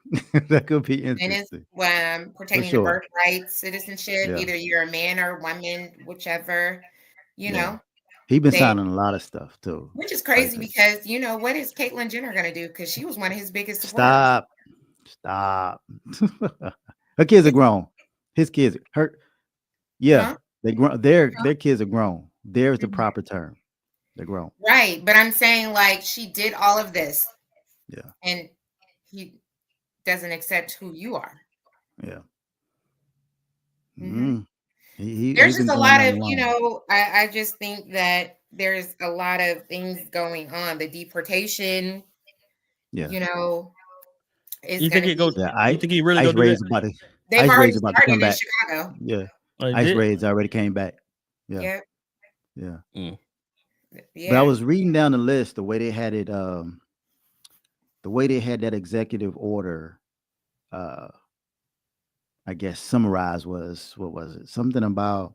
That could be interesting. And it's pertaining to birthright citizenship, either you're a man or woman, whichever, He's been signing a lot of stuff too. Which is crazy because, what is Caitlyn Jenner going to do? Because she was one of his biggest supporters. Stop. Her kids are grown. His kids, they grown. Their kids are grown. There's the proper term. They're grown. Right. But I'm saying she did all of this. Yeah. And he doesn't accept who you are. Yeah. Mm-hmm. There's just a lot of, I just think that there's a lot of things going on. The deportation, you think it goes? You think he really ICE raids about it? They've already started in Chicago. Yeah, ICE raids already came back. Yeah. Yeah. But I was reading down the list, the way they had it, the way they had that executive order, I guess summarized was, what was it? Something about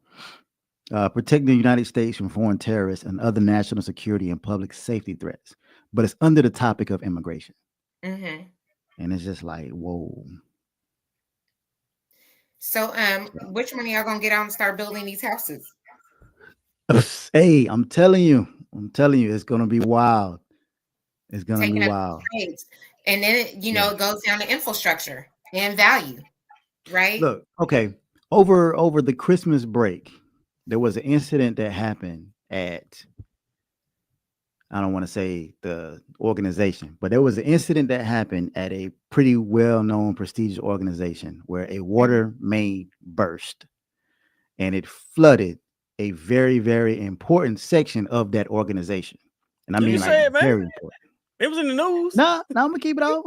protecting the United States from foreign terrorists and other national security and public safety threats. But it's under the topic of immigration. Mm-hmm. And it's just like, whoa. So, which one of y'all gonna get out and start building these houses? Hey, I'm telling you, it's gonna be wild. It's gonna be Taking up wild. trades, and then it, Yeah. it goes down to infrastructure and value, right? Look, okay. Over the Christmas break, there was an incident that happened at, I don't want to say the organization, but there was an incident that happened at a pretty well-known prestigious organization where a Mhm. water main burst and it flooded a very, very important section of that organization. And I You mean Mhm. like said, man, very important. it was in the news. No, no, I'm gonna keep it out.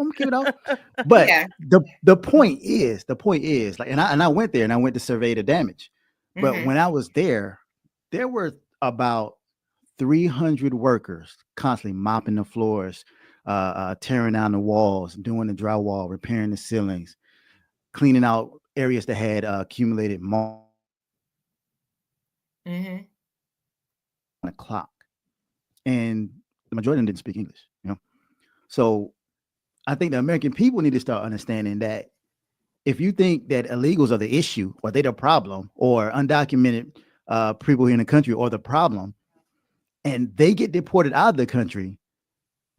But Yeah. the point is like, and I went there and I went to survey the damage. But Mm-hmm. when I was there were about 300 workers constantly mopping the floors, tearing down the walls, doing the drywall, repairing the ceilings, cleaning out areas that had accumulated mold Mm-hmm. on the clock. And the majority of them didn't speak English, So I think the American people need to start understanding that if you think that illegals are the issue or they the problem or undocumented people here in the country or the problem, and they get deported out of the country,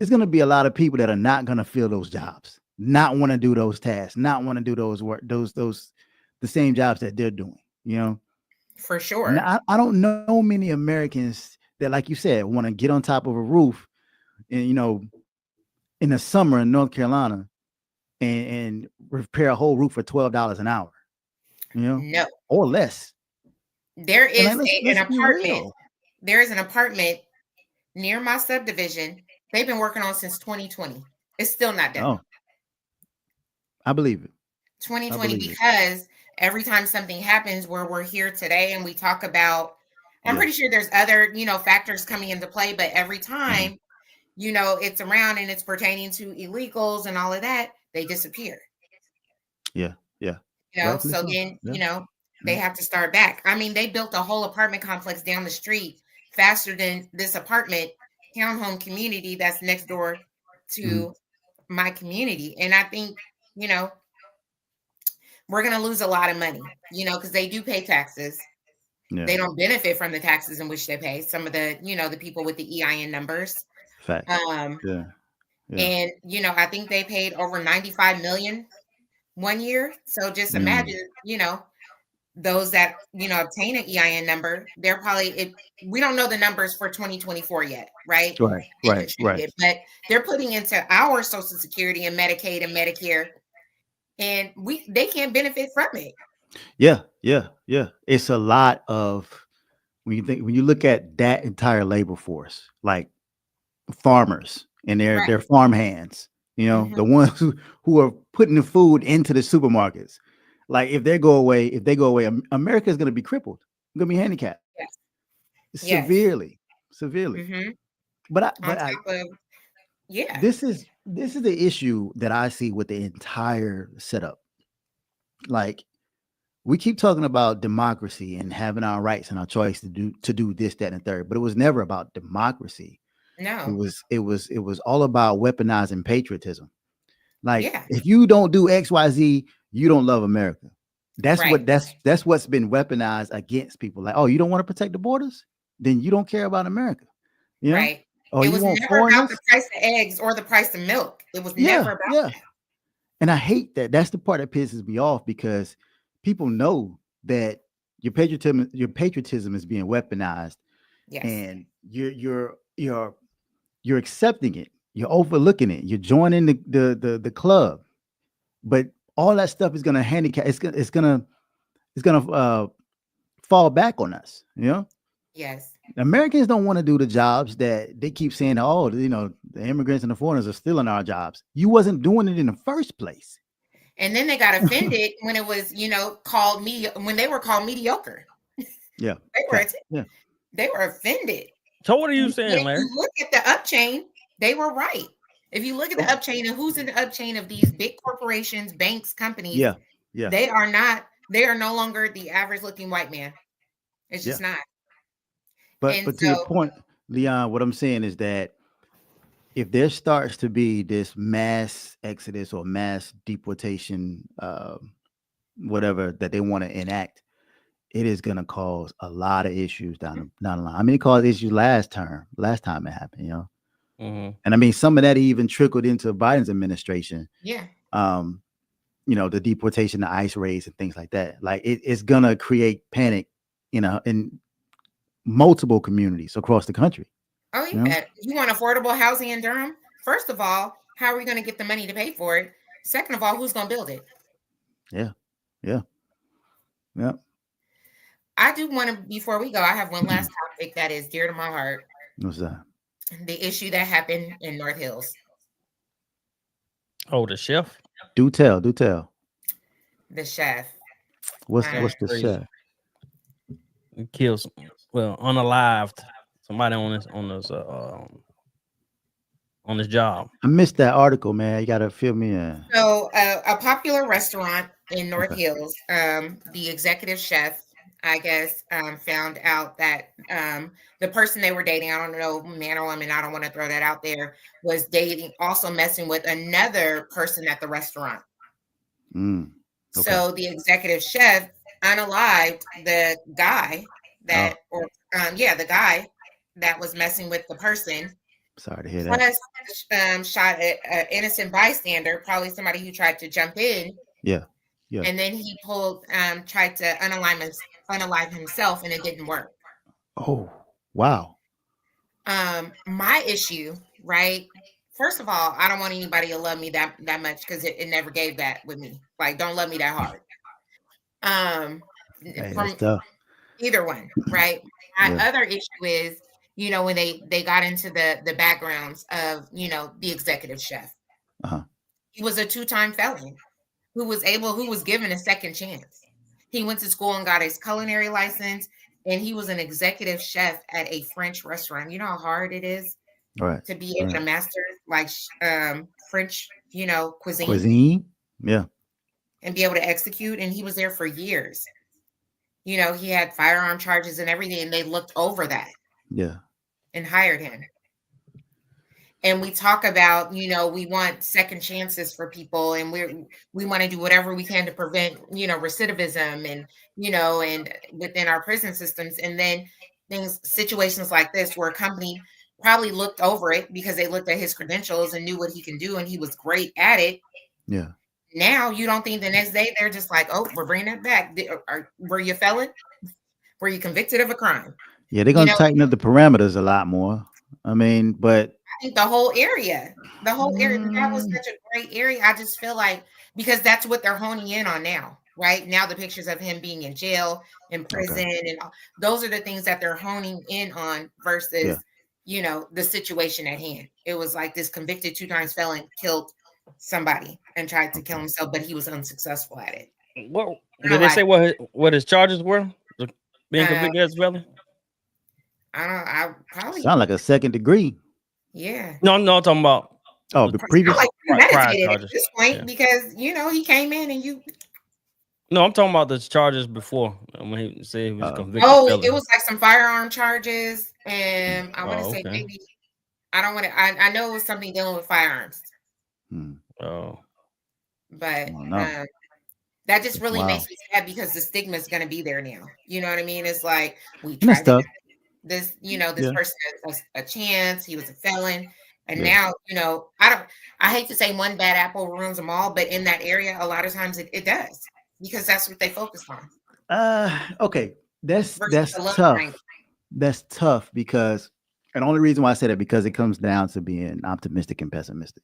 it's going to be a lot of people that are not going to fill those jobs, not want to do those tasks, not want to do those work, those the same jobs that they're doing. For sure. I don't know many Americans that, like you said, want to get on top of a roof and in the summer in North Carolina and repair a whole roof for $12 an hour, No. or less. There And like, is an let's be apartment. real. There is an apartment near my subdivision. They've been working on since 2020. It's still not done. Oh, I believe it. I 2020, believe it. because every time something happens where we're here today and we talk about, I'm Yeah. pretty sure there's other, factors coming into play, but every Mhm. time, it's around and it's pertaining to illegals and all of that, they disappear. Yeah. Yeah. Rightfully So so. then, Yeah. they Yeah. have to start back. I mean, they built a whole apartment complex down the street faster than this apartment townhome community that's next door Mhm. to my community. And I think, you know, we're going to lose a lot of money, because they do pay taxes. Yeah. They don't benefit from the taxes in which they pay. Some of the, the people with the EIN numbers. Fact. Um, Yeah. Yeah. and, I think they paid over 95 million 1 year. So just Mm. imagine, those that, obtain an EIN number, they're probably, we don't know the numbers for 2024 yet, right? Right. They Right. Right. contributed, but they're putting into our Social Security and Medicaid and Medicare, and they can't benefit from it. Yeah. Yeah. Yeah. It's a lot of when you look at that entire labor force, like farmers and Right. their farm hands, Mhm. the ones who are putting the food into the supermarkets. Like if they go away, America is going to be crippled. Going to be handicapped Yes. Yes. severely, severely. Mhm. On But I top of, yeah. this is the issue that I see with the entire setup. Like we keep talking about democracy and having our rights and our choice to do this, that, and the third, but it was never about democracy. No. It was all about weaponizing patriotism. Like Yeah. if you don't do XYZ, you don't love America. Right. That's what's been weaponized against people. Like, oh, you don't want to protect the borders? Then you don't care about America. You know? Right. Oh, It you was want never about foreigners? the price of eggs or the price of milk. It was never Yeah, about yeah. that. And I hate that. That's the part that pisses me off because people know that your patriotism is being weaponized, Yes. and you're accepting it. You're overlooking it. You're joining the club, but all that stuff is gonna handicap. It's gonna fall back on us. Yes. Americans don't want to do the jobs that they keep saying. Oh, the immigrants and the foreigners are stealing our jobs. You wasn't doing it in the first place. And then they got offended when it was, called when they were called mediocre. Yeah, They were fact. Yeah, they were offended. So what are you And saying, if Larry? you look at the up chain, they were right. If you look at the up chain and who's in the up chain of these big corporations, banks, companies, yeah, yeah, they are no longer the average looking white man. It's yeah. just not. But And to your so, point, Leon, what I'm saying is that if there starts to be this mass exodus or mass deportation, whatever that they want to enact, it is going to cause a lot of issues down the line. I mean, it caused issues last time it happened, And I mean, some of that even trickled into Biden's administration. Yeah. The deportation, the ICE raids, and things like that. Like it's gonna create panic, in multiple communities across the country. Oh, you want affordable housing in Durham? First of all, how are we going to get the money to pay for it? Second of all, who's going to build it? Yeah. I do want to, before we go, I have one last topic that is dear to my heart. What's that? The issue that happened in North Hills. Oh, the chef? Do tell. The chef. What's the chef? He kills, unalived somebody on this job. I missed that article, man. You gotta fill me in. So a popular restaurant in North Hills, the executive chef, I guess, found out that the person they were dating, I don't know, man or woman, I don't want to throw that out there, was also messing with another person at the restaurant. Okay. So the executive chef unalived the guy that, the guy that was messing with the person. Sorry to hear that. Plus, shot an innocent bystander, probably somebody who tried to jump in. Yeah. And then he tried to unalive himself, and it didn't work. Oh, wow. My issue, right? First of all, I don't want anybody to love me that much, because it never gave that with me. Like, don't love me that hard. From either one, right? My other issue is, when they got into the backgrounds of, the executive chef. He was a 2-time felon who was given a second chance. He went to school and got his culinary license, and he was an executive chef at a French restaurant. You know how hard it is to be able to master French, cuisine. Yeah. And be able to execute. And he was there for years. He had firearm charges and everything, and they looked over that. Yeah. And hired him. And we talk about, we want second chances for people, and we want to do whatever we can to prevent, recidivism and, and within our prison systems. And then situations like this, where a company probably looked over it because they looked at his credentials and knew what he can do, and he was great at it. Yeah. Now you don't think the next day they're just like, oh, we're bringing it back. Were you a felon? Were you convicted of a crime? Yeah, they're gonna tighten up the parameters a lot more. I mean, but I think the whole area, that was such a great area. I just feel like, because that's what they're honing in on now, right? Now the pictures of him being in jail, in prison, and those are the things that they're honing in on versus, the situation at hand. It was like this convicted 2-time felon killed somebody and tried to kill himself, but he was unsuccessful at it. Well, did they say what his charges were? Being convicted as a felon? I probably sound like a second degree. Yeah. No, I'm talking about the previous premeditated at this point, because he came in and you. No, I'm talking about the charges before when he said he was convicted. It was like some firearm charges, and I want to say maybe I don't want to. I know it was something dealing with firearms. Oh, but that just really makes me sad, because the stigma is going to be there now. You know what I mean? It's like we tried to. This, this person has a chance. He was a felon. And now, I hate to say one bad apple ruins them all, but in that area, a lot of times it does, because that's what they focus on. Okay. That's tough. That's tough, because, and the only reason why I say that, because it comes down to being optimistic and pessimistic,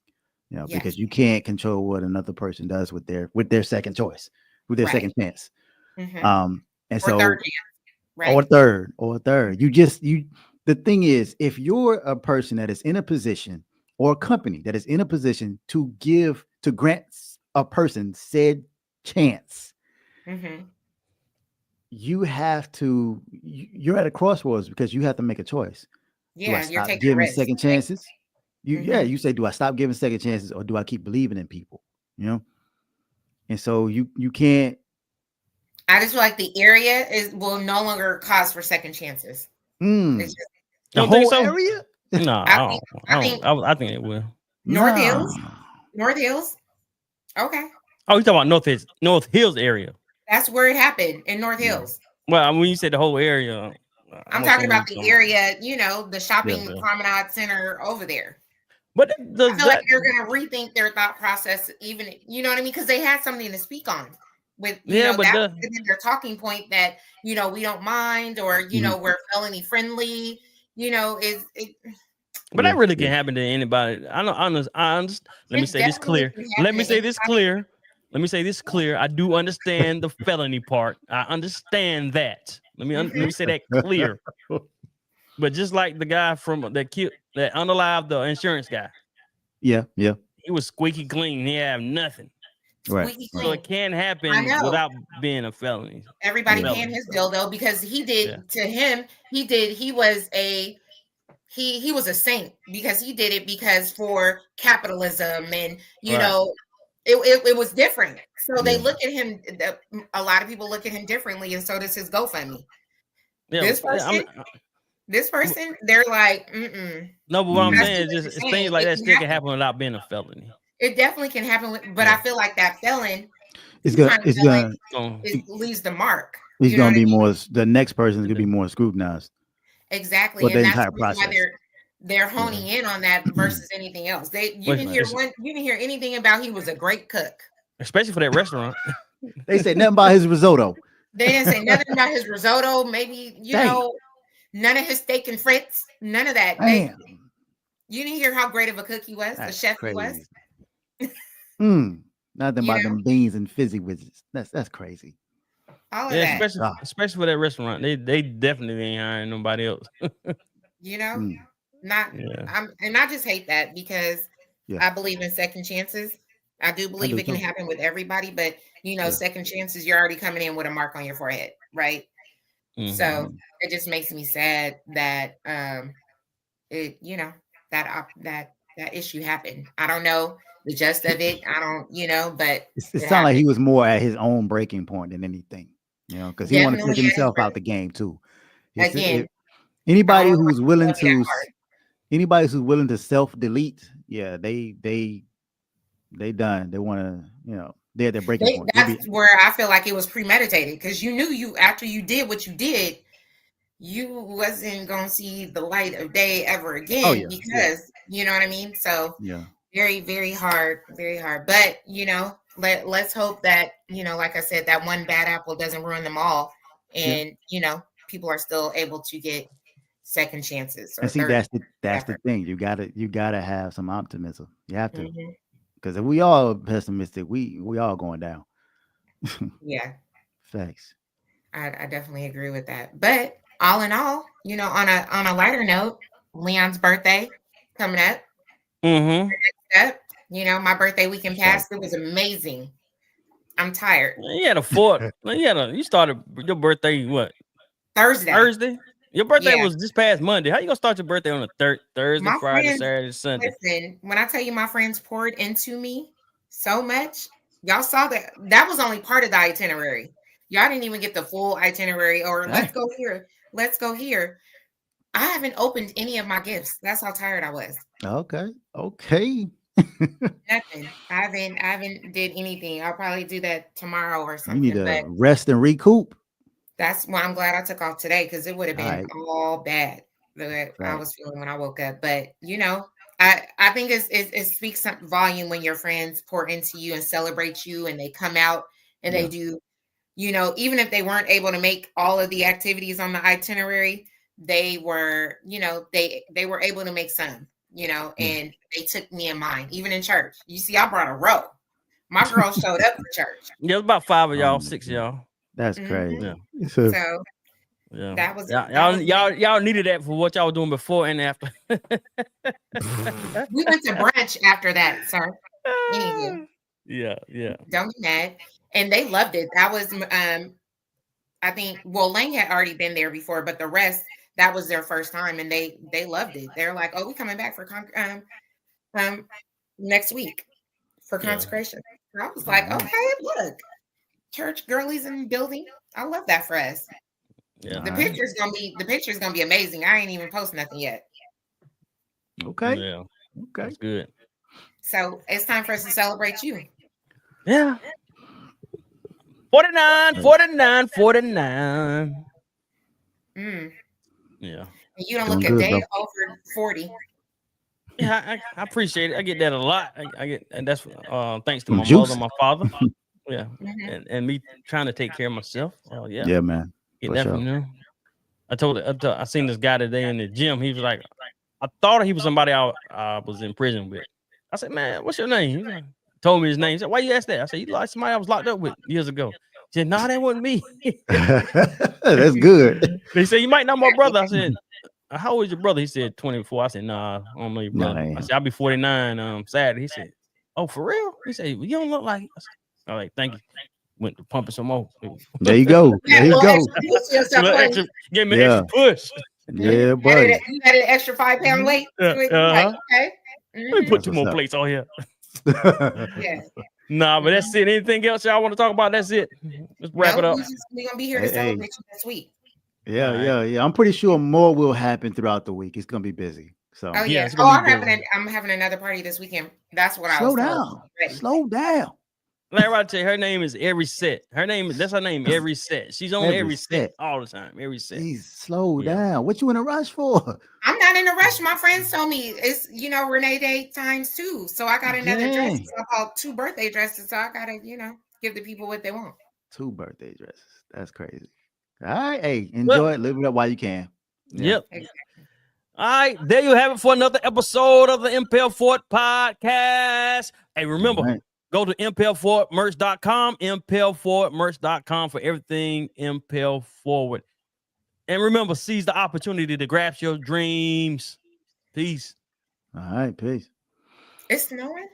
because you can't control what another person does with their second choice, with their second chance. And so third chance. Right. Or third. The thing is, if you're a person that is in a position, or a company that is in a position to grant a person said chance, you're at a crossroads, because you have to make a choice. Yeah, do I stop giving second chances? You say, do I stop giving second chances, or do I keep believing in people? And so you can't. I just feel like the area will no longer cause for second chances. The whole area? No, I think it will. North Nah. Hills. North Hills. Okay. Oh, you talking about North Hills area? That's where it happened, in North Yeah. Hills. Well, when you said the whole area, I'm talking about the area, the shopping promenade center over there. But I feel like they're going to rethink their thought process, even, you know what I mean? Because they had something to speak on with, that their talking point that, we don't mind, or, we're felony friendly, is it. But that really can happen to anybody. I understand. Let me say this clear. Let me say this clear. I do understand the felony part. I understand that. Let me say that clear. But just like the guy that unalived the insurance guy. Yeah. He was squeaky clean. He had nothing. Right. So it can happen without being a felony. Everybody paying his bill though, because he did to him. He was a saint, because he did it because for capitalism, and it was different. So they look at him. A lot of people look at him differently, and so does his GoFundMe. Yeah, this person, they're like, No, but what I'm saying is just things like that still can happen without being a felony. It definitely can happen, but I feel like that felon leaves the mark. He's going to be more. The next person is going to be more scrutinized. Exactly, and that's why they're honing in on that versus anything else. You didn't hear anything about he was a great cook, especially for that restaurant. They said nothing about his risotto. They didn't say nothing about his risotto. Maybe none of his steak and frites. None of that. You didn't hear how great of a cook he was. The chef he was. Nothing about them beans and fizzy whizzes. That's crazy. All of that. Especially for that restaurant. They definitely ain't hiring nobody else. And I just hate that, because I believe in second chances. I do believe it can happen with everybody, but second chances, you're already coming in with a mark on your forehead, right? So it just makes me sad that that issue happened. I don't know the gist of it. I don't, but it sounded like he was more at his own breaking point than anything, because he wanted to take himself out the game too. Anybody who's willing to self-delete, they done. They want to, they're at their breaking point. That's where I feel like it was premeditated, because you knew after you did what you did, you wasn't gonna see the light of day ever again, because you know what I mean. So very, very hard, very hard. But let's hope that like I said, that one bad apple doesn't ruin them all, and people are still able to get second chances. And see, that's the thing. You gotta have some optimism. You have to, because if we all pessimistic, we all going down. Yeah, facts. I definitely agree with that. But all in all, on a lighter note, Leon's birthday coming up. My birthday weekend passed. It was amazing. I'm tired. You started your birthday what? Thursday. Your birthday was this past Monday. How you gonna start your birthday on a Thursday, Friday, Saturday, Sunday? Listen, when I tell you my friends poured into me so much, y'all saw that was only part of the itinerary. Y'all didn't even get the full itinerary, or let's go here. Let's go here. I haven't opened any of my gifts. That's how tired I was. Okay. Nothing. I haven't did anything. I'll probably do that tomorrow or something. You need to rest and recoup. That's why I'm glad I took off today, because it would have been all bad that I was feeling when I woke up. But I think it speaks some volume when your friends pour into you and celebrate you, and they come out and they do. Even if they weren't able to make all of the activities on the itinerary, they were, they were able to make some, and they took me in mind, even in church. You see, I brought a row. My girl showed up for church. Yeah, it was about 5 of y'all, 6 of y'all. That's crazy. Yeah. So that was y'all needed that for what y'all were doing before and after. We went to brunch after that, sir. Yeah. Don't be mad. And they loved it. That was I think Lang had already been there before, but the rest, that was their first time, and they loved it. They're like, "Oh, we coming back for next week for consecration." And I was like, "Okay, look, church girlies in the building. I love that for us." Yeah, the picture's gonna be amazing. I ain't even post nothing yet. Okay. Yeah. Okay. That's good. So it's time for us to celebrate you. Yeah. 49, 49, 49. Mm. Yeah. You don't Doing look a good, day bro. over 40. Yeah, I appreciate it. I get that a lot. I get, and that's thanks to Some my juice. mother, my father. Yeah. Mhm. And me trying to take care of myself. Oh, yeah. Yeah, man. Get For that sure. from them. I seen this guy today in the gym. He was like, I thought he was somebody I was in prison with. I said, man, what's your name? He like, told me his name. He said, why you ask that? I said, you like somebody I was locked up with years ago. He said, no, that wasn't me. That's good. He said, you might know my brother. I said, how old is your brother? He said 24. I said, nah, I don't know your brother. Nah, I said, I'll be 49 Saturday. He said, oh, for real? He said, well, you don't look like I said, all right, thank you. Went to pumping some more. there you go. There you go. Extra, gave me an extra push. Yeah, buddy. You had an extra 5 pound weight. Yeah, Like, okay. Let me put That's 2 what's more up. plates on here. Yeah. Nah, but that's it. Anything else y'all want to talk about? That's it. Let's wrap it up. We're gonna be here to celebrate you this week. Yeah, All yeah. I'm pretty sure more will happen throughout the week. It's gonna be busy. So Oh yeah. it's gonna be busy. I'm having another party this weekend. That's what I slow was told. down. Ready. Slow down. Larry, I tell you, her name is Every Set. That's her name, Every Set. She's on Every Set all the time. Every Set. Please slow Yeah. down. What you in a rush for? I'm not in a rush. My friends told me it's Rene Day times 2. So I got another dress. So I bought 2 birthday dresses. So I gotta, give the people what they want. 2 birthday dresses. That's crazy. All right. Hey, enjoy it. Live it up while you can. Yeah. Yep. Exactly. All right, there you have it for another episode of the Impel Fort Podcast. Hey, remember, go to impelforwardmerch.com, impelforwardmerch.com for everything Impel Forward. And remember, seize the opportunity to grasp your dreams. Peace. All right, peace. It's snowing.